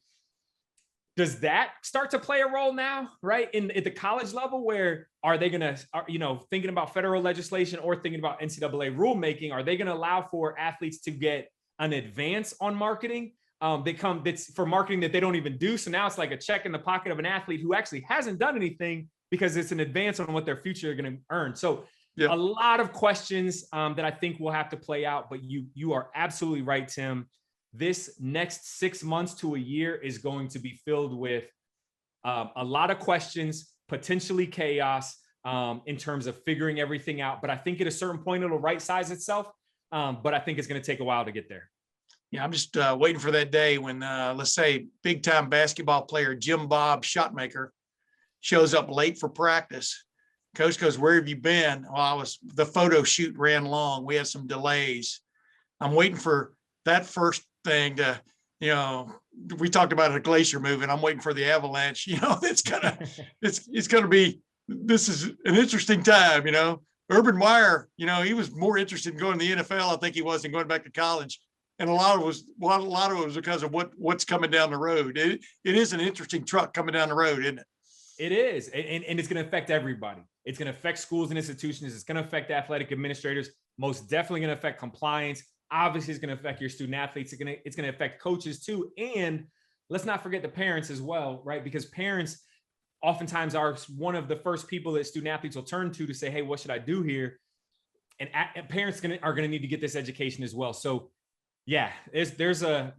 Does that start to play a role now, right? At the college level, where are they going to, thinking about federal legislation or thinking about NCAA rulemaking, are they going to allow for athletes to get an advance on marketing? That's for marketing that they don't even do. So now it's like a check in the pocket of an athlete who actually hasn't done anything because it's an advance on what their future are going to earn. So a lot of questions that I think will have to play out, but you are absolutely right, Tim. This next 6 months to a year is going to be filled with a lot of questions, potentially chaos in terms of figuring everything out. But I think at a certain point, it'll right size itself. But I think it's going to take a while to get there. Yeah, I'm just waiting for that day when, let's say, big time basketball player Jim Bob Shotmaker shows up late for practice. Coach goes, "Where have you been?" Well, the photo shoot ran long. We had some delays. I'm waiting for that first thing to, we talked about a glacier moving. I'm waiting for the avalanche. It's going to be, this is an interesting time, Urban Meyer, he was more interested in going to the NFL, I think he was, in going back to college. And a lot of it was because of what's coming down the road. It is an interesting truck coming down the road, isn't it? It is. And it's going to affect everybody. It's going to affect schools and institutions. It's going to affect athletic administrators, most definitely going to affect compliance. Obviously, it's going to affect your student athletes. It's going to affect coaches too. And let's not forget the parents as well, right? Because parents, oftentimes are one of the first people that student athletes will turn to say, hey, what should I do here? And parents are going to need to get this education as well. So yeah, there's a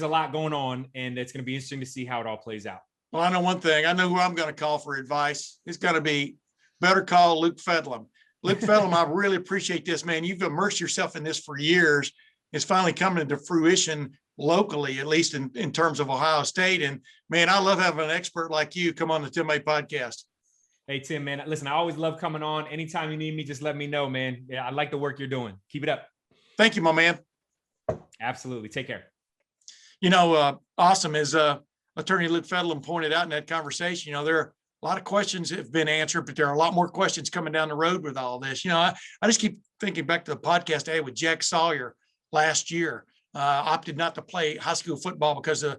lot going on, and it's going to be interesting to see how it all plays out. Well, I know one thing. I know who I'm going to call for advice. It's going to be better call Luke Fedlam. Luke Fedlam, I really appreciate this, man. You've immersed yourself in this for years. It's finally coming into fruition locally, at least in terms of Ohio State. And man, I love having an expert like you come on the Tim A podcast. Hey, Tim, man, listen, I always love coming on. Anytime you need me, just let me know, man. Yeah, I like the work you're doing. Keep it up. Thank you, my man. Absolutely. Take care. Awesome. As Attorney Luke Fedlam pointed out in that conversation, there are a lot of questions that have been answered, but there are a lot more questions coming down the road with all this. I just keep thinking back to the podcast I had with Jack Sawyer last year. Opted not to play high school football because of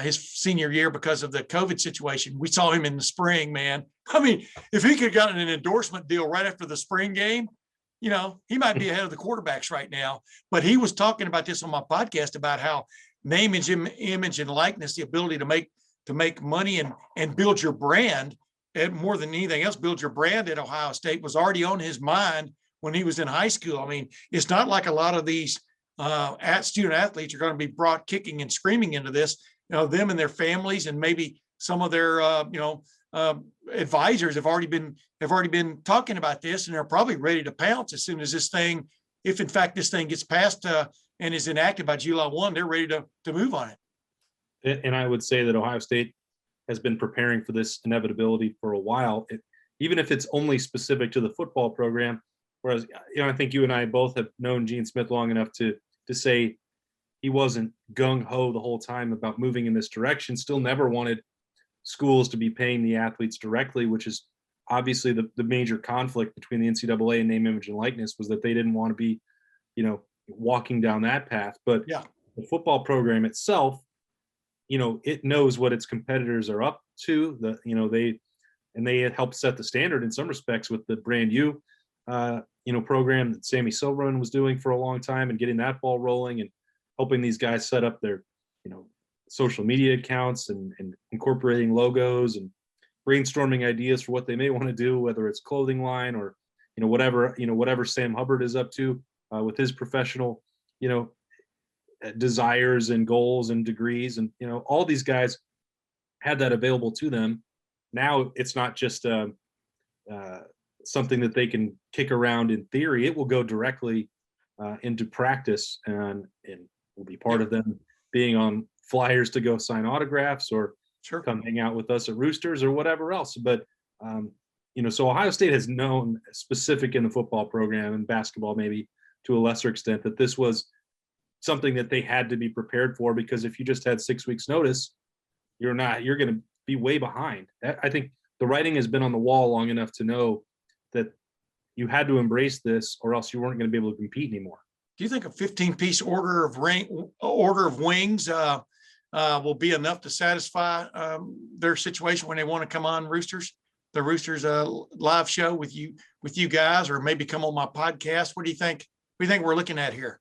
his senior year because of the COVID situation. We saw him in the spring, man. I mean, if he could have gotten an endorsement deal right after the spring game, he might be ahead of the quarterbacks right now. But he was talking about this on my podcast about how name, image, and likeness, the ability to make money and build your brand, and more than anything else, build your brand at Ohio State was already on his mind when he was in high school. I mean, it's not like a lot of these student athletes are going to be brought kicking and screaming into this. Them and their families and maybe some of their advisors have already been talking about this, and they're probably ready to pounce as soon as this thing, if in fact this thing gets passed and is enacted by July 1, they're ready to move on it. And I would say that Ohio State has been preparing for this inevitability for a while, even if it's only specific to the football program. Whereas, I think you and I both have known Gene Smith long enough to say he wasn't gung-ho the whole time about moving in this direction, still never wanted schools to be paying the athletes directly, which is obviously the major conflict between the NCAA and name, image, and likeness, was that they didn't want to be, walking down that path. But yeah, the football program itself, it knows what its competitors are up to. They help set the standard in some respects with the brand new, program that Sammy Silverman was doing for a long time and getting that ball rolling and helping these guys set up their, social media accounts and incorporating logos and brainstorming ideas for what they may want to do, whether it's clothing line or, whatever Sam Hubbard is up to with his professional, desires and goals and degrees. And, all these guys had that available to them. Now it's not just something that they can kick around in theory. It will go directly into practice and will be part of them being on flyers to go sign autographs or come hang out with us at Roosters or whatever else. But, so Ohio State has known, specific in the football program and basketball, maybe to a lesser extent, that this was something that they had to be prepared for, because if you just had 6 weeks notice, you're going to be way behind. I think the writing has been on the wall long enough to know that you had to embrace this or else you weren't going to be able to compete anymore. Do you think a 15-piece order of wings will be enough to satisfy their situation when they want to come on the Roosters live show with you guys, or maybe come on my podcast? What do you think? What do you think we're looking at here?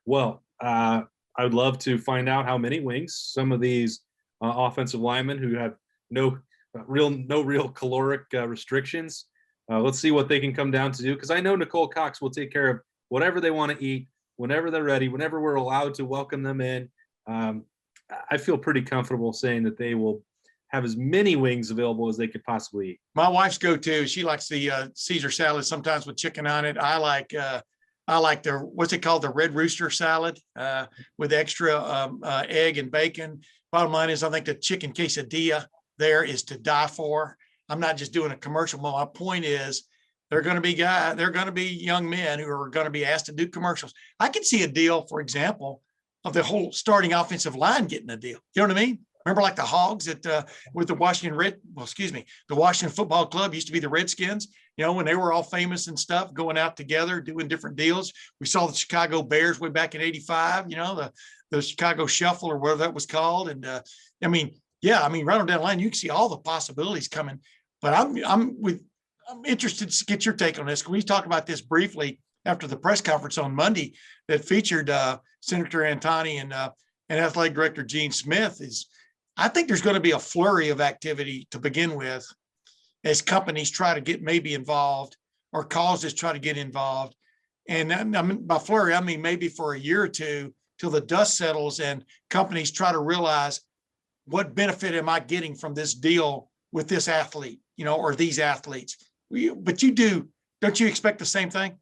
Well, I would love to find out how many wings some of these offensive linemen who have no real caloric restrictions. Let's see what they can come down to do, because I know Nicole Cox will take care of whatever they want to eat, whenever they're ready, whenever we're allowed to welcome them in. I feel pretty comfortable saying that they will have as many wings available as they could possibly eat. My wife's go-to, she likes the Caesar salad, sometimes with chicken on it. I like the, what's it called? The Red Rooster salad with extra egg and bacon. Bottom line is, I think the chicken quesadilla there is to die for. I'm not just doing a commercial. My point is, they're going to be young men who are going to be asked to do commercials. I can see a deal, for example, of the whole starting offensive line getting a deal. You know what I mean? Remember, like the Hogs with the the Washington Football Club used to be the Redskins, when they were all famous and stuff, going out together, doing different deals. We saw the Chicago Bears way back in '85, the Chicago Shuffle or whatever that was called. And right on down the line, you can see all the possibilities coming. But I'm interested to get your take on this. Can we talk about this briefly after the press conference on Monday that featured Senator Antoni and Athletic Director Gene Smith? Is I think there's going to be a flurry of activity to begin with as companies try to get maybe involved or causes try to get involved. And I mean, by flurry, I mean maybe for a year or two till the dust settles and companies try to realize what benefit am I getting from this deal with this athlete, or these athletes. But don't you expect the same thing?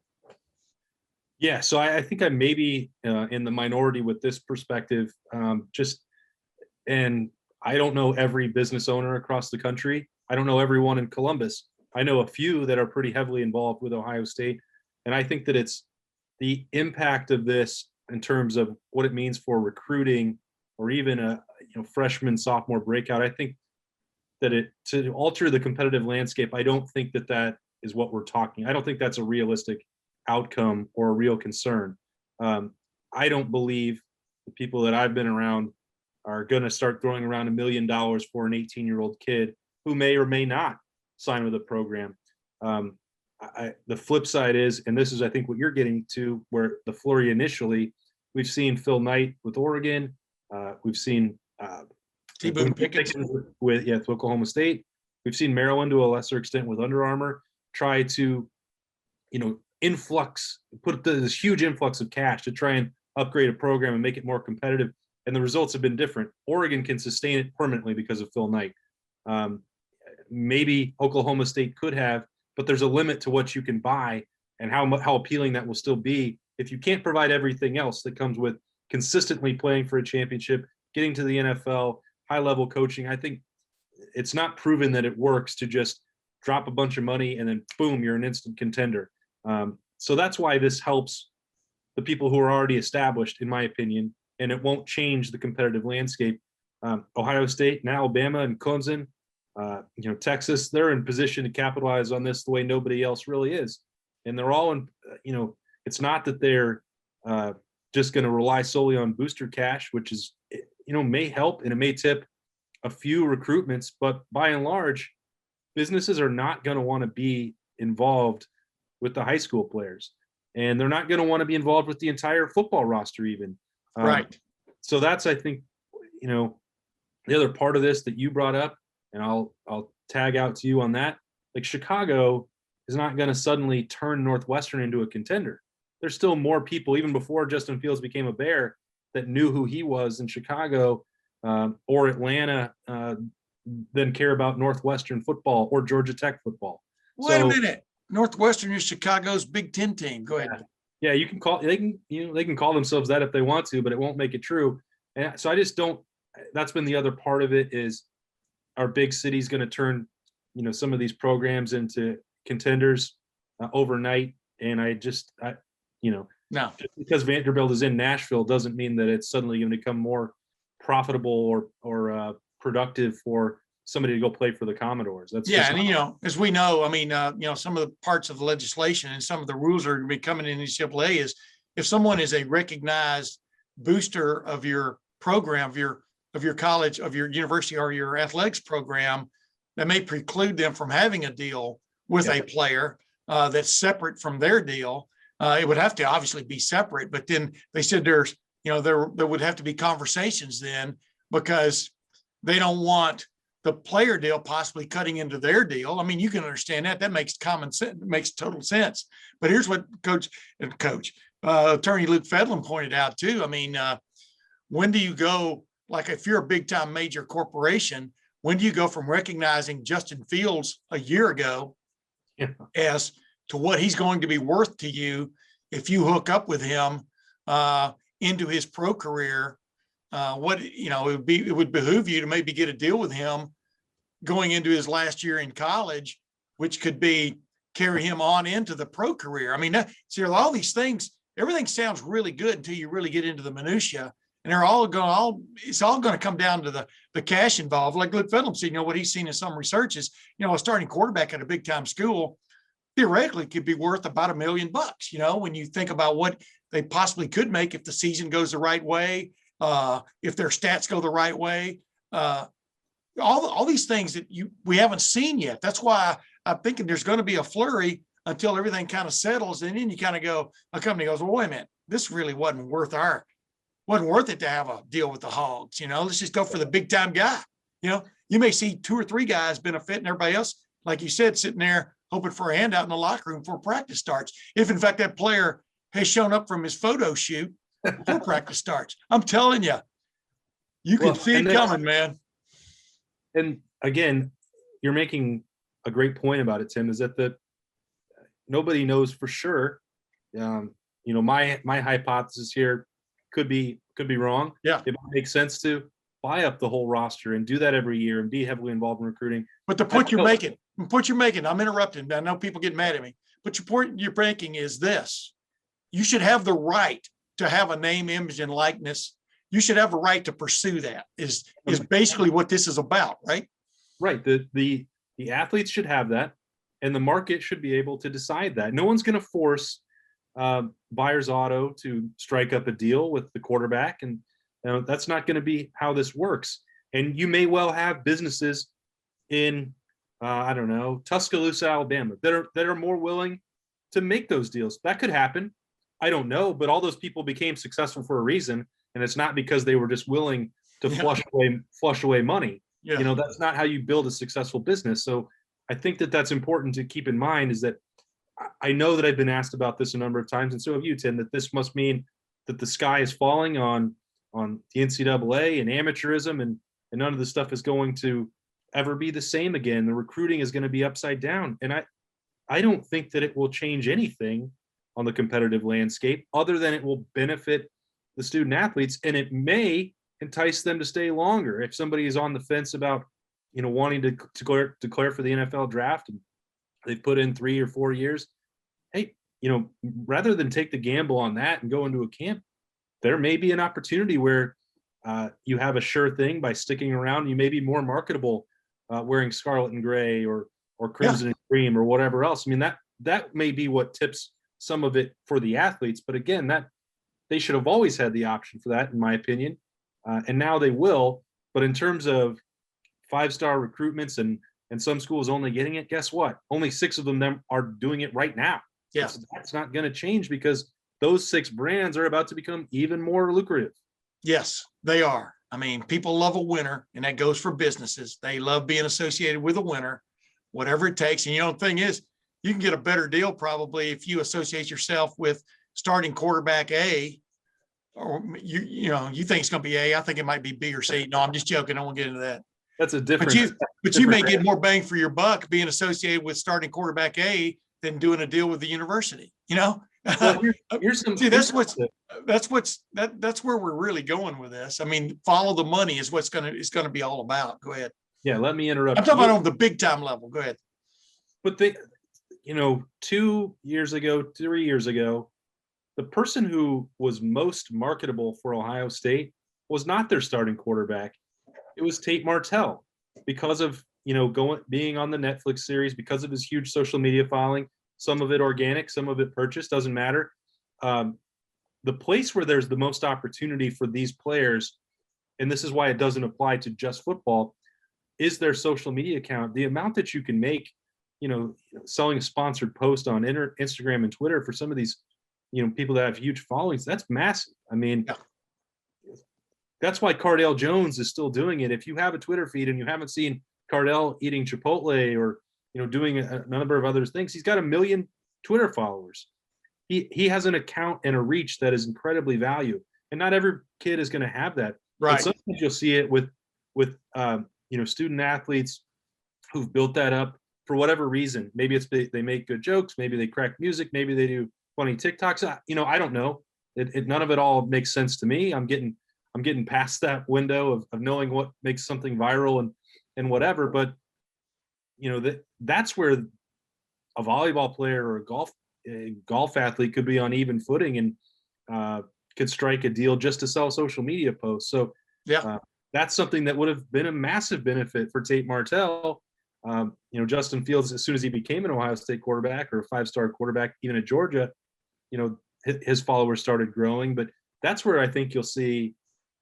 Yeah, so I think I may be in the minority with this perspective. And I don't know every business owner across the country. I don't know everyone in Columbus. I know a few that are pretty heavily involved with Ohio State. And I think that it's the impact of this in terms of what it means for recruiting or even a freshman, sophomore breakout. I think that to alter the competitive landscape, I don't think that is what we're talking. I don't think that's a realistic outcome or a real concern. I don't believe the people that I've been around are going to start throwing around $1 million for an 18-year-old kid who may or may not sign with a program. The flip side is, and this is, I think, what you're getting to, where the flurry initially, we've seen Phil Knight with Oregon. We've seen T-Boone Pickens with Oklahoma State. We've seen Maryland to a lesser extent with Under Armour try to, put this huge influx of cash to try and upgrade a program and make it more competitive. And the results have been different. Oregon can sustain it permanently because of Phil Knight. Maybe Oklahoma State could have, but there's a limit to what you can buy and how appealing that will still be if you can't provide everything else that comes with consistently playing for a championship, getting to the NFL, high-level coaching. I think it's not proven that it works to just drop a bunch of money and then boom, you're an instant contender. So that's why this helps the people who are already established, in my opinion, and it won't change the competitive landscape. Ohio State and Alabama and Clemson, Texas, they're in position to capitalize on this the way nobody else really is. And they're all in, it's not that they're just going to rely solely on booster cash, which is, may help and it may tip a few recruitments, but by and large, businesses are not going to want to be involved with the high school players, and they're not going to want to be involved with the entire football roster even. Right. So that's, I think, the other part of this that you brought up, and I'll tag out to you on that. Like, Chicago is not going to suddenly turn Northwestern into a contender. There's still more people, even before Justin Fields became a Bear, that knew who he was in Chicago or Atlanta than care about Northwestern football or Georgia Tech football. Wait a minute. Northwestern is Chicago's Big Ten team. Go ahead. Yeah, they can call themselves that if they want to, but it won't make it true. And so I just don't. That's been the other part of it is, our big cities going to turn, some of these programs into contenders overnight? And no, just because Vanderbilt is in Nashville doesn't mean that it's suddenly going to become more profitable or productive for somebody to go play for the Commodores. That's and as we know, I mean, some of the parts of the legislation and some of the rules are going to be coming in NCAA is if someone is a recognized booster of your program, of your college, of your university, or your athletics program, that may preclude them from having a deal with a player that's separate from their deal. It would have to obviously be separate, but then they said there would have to be conversations then, because they don't want the player deal possibly cutting into their deal. I mean, you can understand that. That makes common sense. It makes total sense. But here's what Attorney Luke Fedlam pointed out too. I mean, when do you go, like if you're a big time major corporation, when do you go from recognizing Justin Fields a year ago as to what he's going to be worth to you if you hook up with him into his pro career? It would behoove you to maybe get a deal with him going into his last year in college, which could be carry him on into the pro career. I mean, all these things, everything sounds really good until you really get into the minutia, and it's all going to come down to the cash involved. Like Luke Fedlam said, what he's seen in some research is, a starting quarterback at a big time school theoretically could be worth about $1 million. When you think about what they possibly could make if the season goes the right way, if their stats go the right way, all these things that we haven't seen yet. That's why I'm thinking there's going to be a flurry until everything kind of settles, and then you kind of go, a company goes, well, wait a minute, this really wasn't worth our wasn't worth it to have a deal with the Hogs. Let's just go for the big time guy. You may see 2 or 3 guys benefit and everybody else, like you said, sitting there hoping for a handout in the locker room before practice starts. If in fact that player has shown up from his photo shoot before practice starts, I'm telling you, you can see it coming, man. And again, you're making a great point about it, Tim, is that nobody knows for sure. My hypothesis here could be wrong. Yeah. It might make sense to buy up the whole roster and do that every year and be heavily involved in recruiting. But the point you're making, I'm interrupting. I know people get mad at me, but your point you're making is this: you should have the right to have a name, image, and likeness. You should have a right to pursue that. Is basically what this is about, right? Right. The athletes should have that, and the market should be able to decide that. No one's going to force Buyers Auto to strike up a deal with the quarterback, and that's not going to be how this works. And you may well have businesses in Tuscaloosa, Alabama, that are more willing to make those deals. That could happen. I don't know, but all those people became successful for a reason, and it's not because they were just willing to flush away money. Yeah. That's not how you build a successful business. So I think that's important to keep in mind, is that I know that I've been asked about this a number of times, and so have you, Tim, that this must mean that the sky is falling on the NCAA and amateurism, and none of this stuff is going to ever be the same again. The recruiting is going to be upside down. And I don't think that it will change anything on the competitive landscape, other than it will benefit the student athletes, and it may entice them to stay longer. If somebody is on the fence about, wanting to declare for the NFL draft, and they've put in 3 or 4 years, hey, rather than take the gamble on that and go into a camp, there may be an opportunity where you have a sure thing by sticking around. You may be more marketable wearing scarlet and gray or crimson and cream or whatever else. I mean, that may be what tips some of it for the athletes. But again, that they should have always had the option for that, in my opinion. And now they will. But in terms of 5-star recruitments and some schools only getting it, guess what? Only 6 of them are doing it right now. Yeah. That's not going to change, because those 6 brands are about to become even more lucrative. Yes, they are. I mean, people love a winner, and that goes for businesses. They love being associated with a winner, whatever it takes. And the thing is, you can get a better deal probably if you associate yourself with starting quarterback A, or you think it's going to be A. I think it might be B or C. No, I'm just joking. I won't get into that. That's a different. But you may get more bang for your buck being associated with starting quarterback A than doing a deal with the university. Well, here's some. See, that's where we're really going with this. I mean, follow the money is what's going to be all about. Go ahead. Yeah, let me interrupt. I'm talking about on the big time level. Go ahead. But 2 years ago, 3 years ago, the person who was most marketable for Ohio State was not their starting quarterback. It was Tate Martell, because of being on the Netflix series, because of his huge social media following. Some of it organic, some of it purchased, doesn't matter. The place where there's the most opportunity for these players, and this is why it doesn't apply to just football, is their social media account. The amount that you can make, selling a sponsored post on Instagram and Twitter for some of these, people that have huge followings, that's massive. I mean, that's why Cardale Jones is still doing it. If you have a Twitter feed and you haven't seen Cardale eating Chipotle or, doing a number of other things, he's got 1 million Twitter followers. He has an account and a reach that is incredibly valuable. And not every kid is going to have that. Right. But sometimes you'll see it with student athletes who've built that up for whatever reason. Maybe it's they make good jokes. Maybe they crack music. Maybe they do funny TikToks. I don't know. None of it all makes sense to me. I'm getting past that window of knowing what makes something viral and whatever. But that's where a volleyball player or a golf athlete could be on even footing and could strike a deal just to sell social media posts. So that's something that would have been a massive benefit for Tate Martell. Justin Fields, as soon as he became an Ohio State quarterback or a 5-star quarterback, even at Georgia, his followers started growing. But that's where I think you'll see,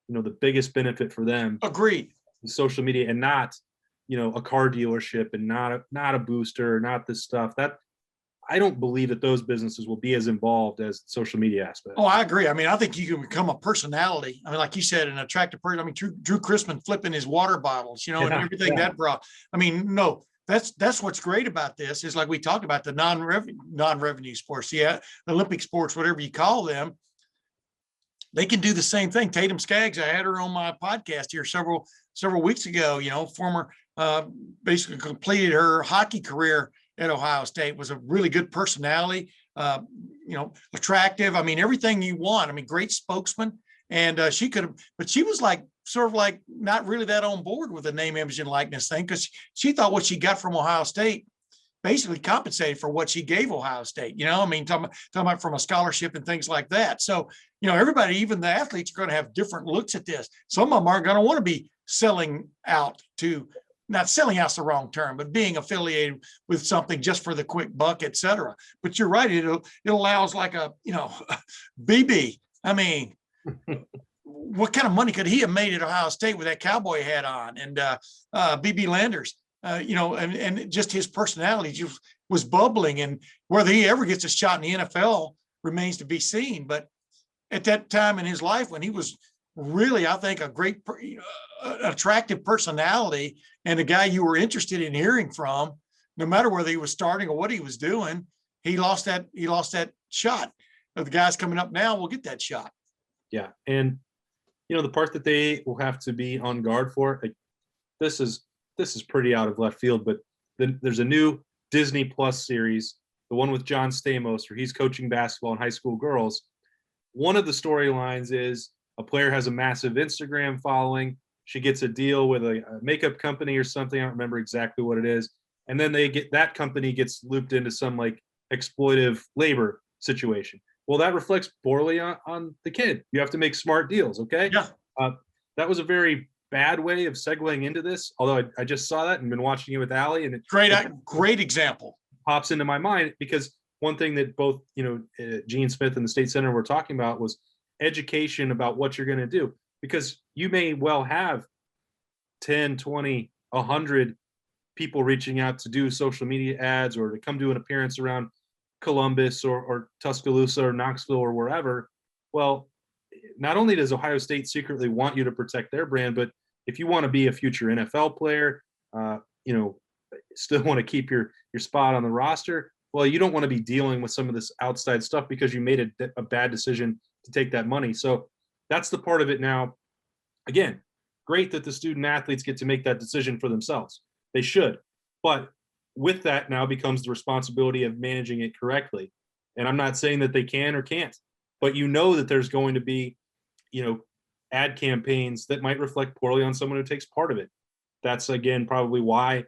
the biggest benefit for them. Agreed. Social media, and not, a car dealership, and not a booster, not this stuff. That I don't believe that those businesses will be as involved as social media aspect. Oh, I agree. I mean, I think you can become a personality. I mean, like you said, an attractive person. I mean, Drew Chrisman flipping his water bottles, and everything that brought. I mean, no, that's what's great about this is like we talked about the non-revenue sports, Olympic sports, whatever you call them. They can do the same thing. Tatum Skaggs, I had her on my podcast here several weeks ago. Former basically completed her hockey career at Ohio State, was a really good personality, attractive. I mean, everything you want. I mean, great spokesman. And she could have, but she was like, sort of like not really that on board with the name, image, and likeness thing, because she thought what she got from Ohio State basically compensated for what she gave Ohio State. I mean, talking about from a scholarship and things like that. So, everybody, even the athletes, are going to have different looks at this. Some of them are going to want to be selling out to, not selling out's the wrong term, but being affiliated with something just for the quick buck, et cetera. But you're right. It allows like a, BB. I mean, what kind of money could he have made at Ohio State with that cowboy hat on? And BB Landers, and just his personality just was bubbling. And whether he ever gets a shot in the NFL remains to be seen. But at that time in his life, when he was really, I think, a great, attractive personality and a guy you were interested in hearing from, no matter whether he was starting or what he was doing, he lost that shot. But the guys coming up now will get that shot. Yeah. And, the part that they will have to be on guard for, this is pretty out of left field, but then there's a new Disney Plus series, the one with John Stamos, where he's coaching basketball in high school girls. One of the storylines is a player has a massive Instagram following. She gets a deal with a makeup company or something. I don't remember exactly what it is. And then that company gets looped into some like exploitive labor situation. Well, that reflects poorly on the kid. You have to make smart deals. Okay. Yeah. That was a very bad way of segueing into this. Although I just saw that and been watching it with Allie, and great example pops into my mind, because one thing that both, Gene Smith and the State Center were talking about was education about what you're going to do, because you may well have 10, 20, 100 people reaching out to do social media ads or to come do an appearance around Columbus or Tuscaloosa or Knoxville or wherever. Well, not only does Ohio State secretly want you to protect their brand, but if you want to be a future NFL player, still want to keep your spot on the roster, well, you don't want to be dealing with some of this outside stuff because you made a bad decision to take that money. So that's the part of it now. Again, great that the student athletes get to make that decision for themselves. They should. But with that now becomes the responsibility of managing it correctly. And I'm not saying that they can or can't, but that there's going to be, ad campaigns that might reflect poorly on someone who takes part of it. That's, again, probably why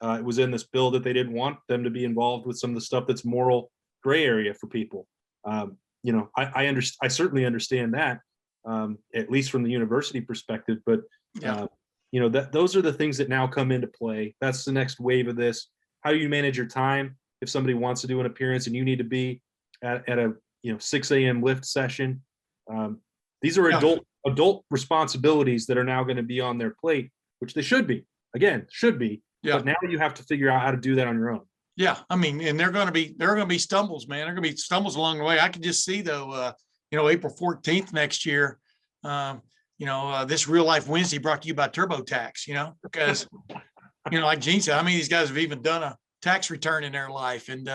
it was in this bill that they didn't want them to be involved with some of the stuff that's moral gray area for people. I certainly understand that, at least from the university perspective, but those are the things that now come into play. That's the next wave of this. How do you manage your time if somebody wants to do an appearance and you need to be at a 6 a.m. lift session? These are adult responsibilities that are now going to be on their plate, which they should be. Again, should be. Yeah. But now you have to figure out how to do that on your own. Yeah, I mean, and there are going to be stumbles, man. There are going to be stumbles along the way. I can just see though, April 14th next year, this Real Life Wednesday brought to you by TurboTax, because, like Gene said, how many of these guys have even done a tax return in their life? And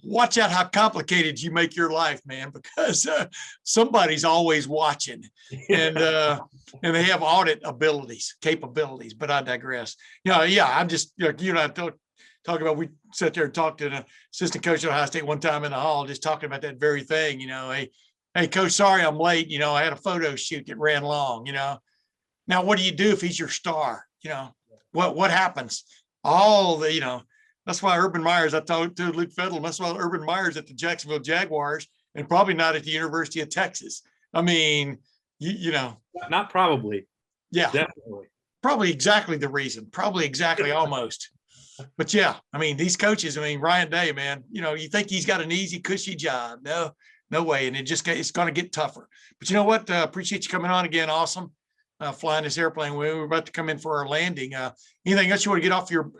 watch out how complicated you make your life, man, because somebody's always watching, and they have audit capabilities. But I digress. I'm just talking about. We sat there and talked to an assistant coach at Ohio State one time in the hall, just talking about that very thing. Hey, coach, sorry I'm late. I had a photo shoot that ran long. Now what do you do if he's your star? What happens? All the That's why Urban Meyer's, I talked to Luke Fedlam, that's why Urban Meyer's at the Jacksonville Jaguars and probably not at the University of Texas. I mean, Not probably. Yeah. Definitely. Probably exactly the reason. Probably exactly almost. But yeah, I mean, these coaches, Ryan Day, man, you think he's got an easy, cushy job. No way. And it's going to get tougher. But you know what? Appreciate you coming on again. Awesome. Flying this airplane. We're about to come in for our landing. Anything else you want to get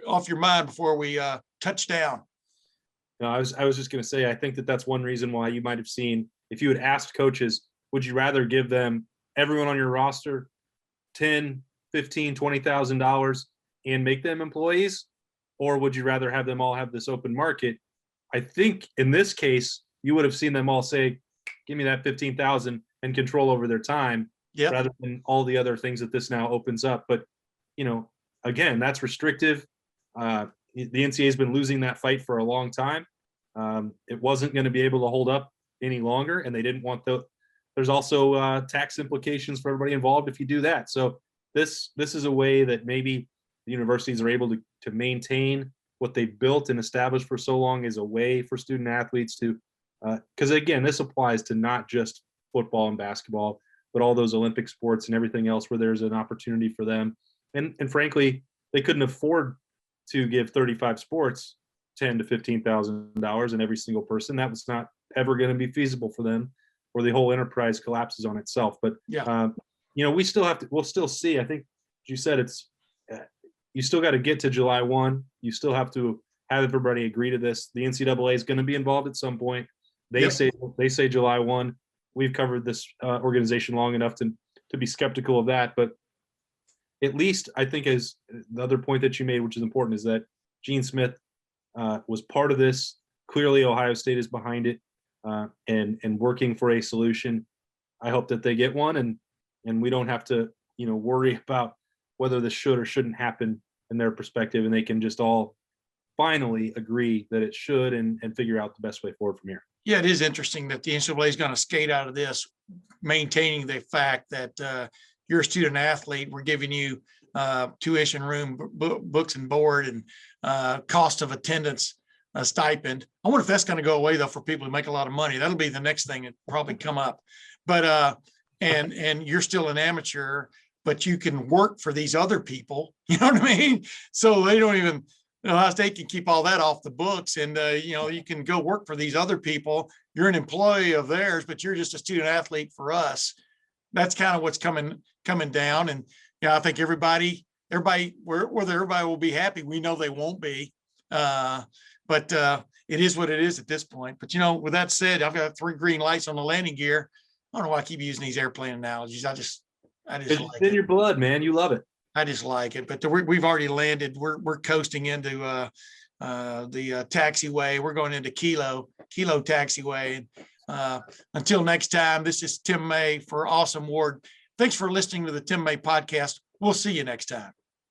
off your mind before we touch down? No, I was just going to say, I think that that's one reason why you might have seen, if you had asked coaches, would you rather give them everyone on your roster 10, 15, $20,000 and make them employees? Or would you rather have them all have this open market? I think in this case, you would have seen them all say, give me that 15,000 and control over their time, Yep. rather than all the other things that this now opens up. But, again, that's restrictive. The NCAA has been losing that fight for a long time. It wasn't going to be able to hold up any longer, and they didn't want there's also tax implications for everybody involved if you do that. So this is a way that maybe the universities are able to maintain what they've built and established for so long, as a way for student athletes to, because again, this applies to not just football and basketball, but all those Olympic sports and everything else where there's an opportunity for them. And frankly, they couldn't afford to give 35 sports $10,000 to $15,000 in every single person. That was not ever going to be feasible for them, or the whole enterprise collapses on itself. But Yeah. we'll still see. I think you said it's you still got to get to July 1. You still have to have everybody agree to this. The NCAA is going to be involved at some point. They say July 1. We've covered this organization long enough to be skeptical of that, but at least I think, as the other point that you made, which is important, is that Gene Smith was part of this. Clearly, Ohio State is behind it and working for a solution. I hope that they get one, and we don't have to worry about whether this should or shouldn't happen in their perspective, and they can just all finally agree that it should and figure out the best way forward from here. Yeah, it is interesting that the NCAA is going to skate out of this, maintaining the fact that you're a student athlete. We're giving you tuition, room, books and board, and cost of attendance, stipend. I wonder if that's going to go away though for people who make a lot of money. That'll be the next thing that probably come up. But and you're still an amateur, but you can work for these other people. You know what I mean? So they don't even. Ohio State can keep all that off the books, and you can go work for these other people. You're an employee of theirs, but you're just a student athlete for us. That's kind of what's coming down. And I think everybody whether everybody will be happy, we know they won't be. But it is what it is at this point. But with that said, I've got 3 green lights on the landing gear. I don't know why I keep using these airplane analogies. I just It's like in it. your blood, man. You love it. I just like it, but we've already landed. We're coasting into the taxiway. We're going into Kilo taxiway. Until next time, this is Tim May for Awesome Ward. Thanks for listening to the Tim May podcast. We'll see you next time.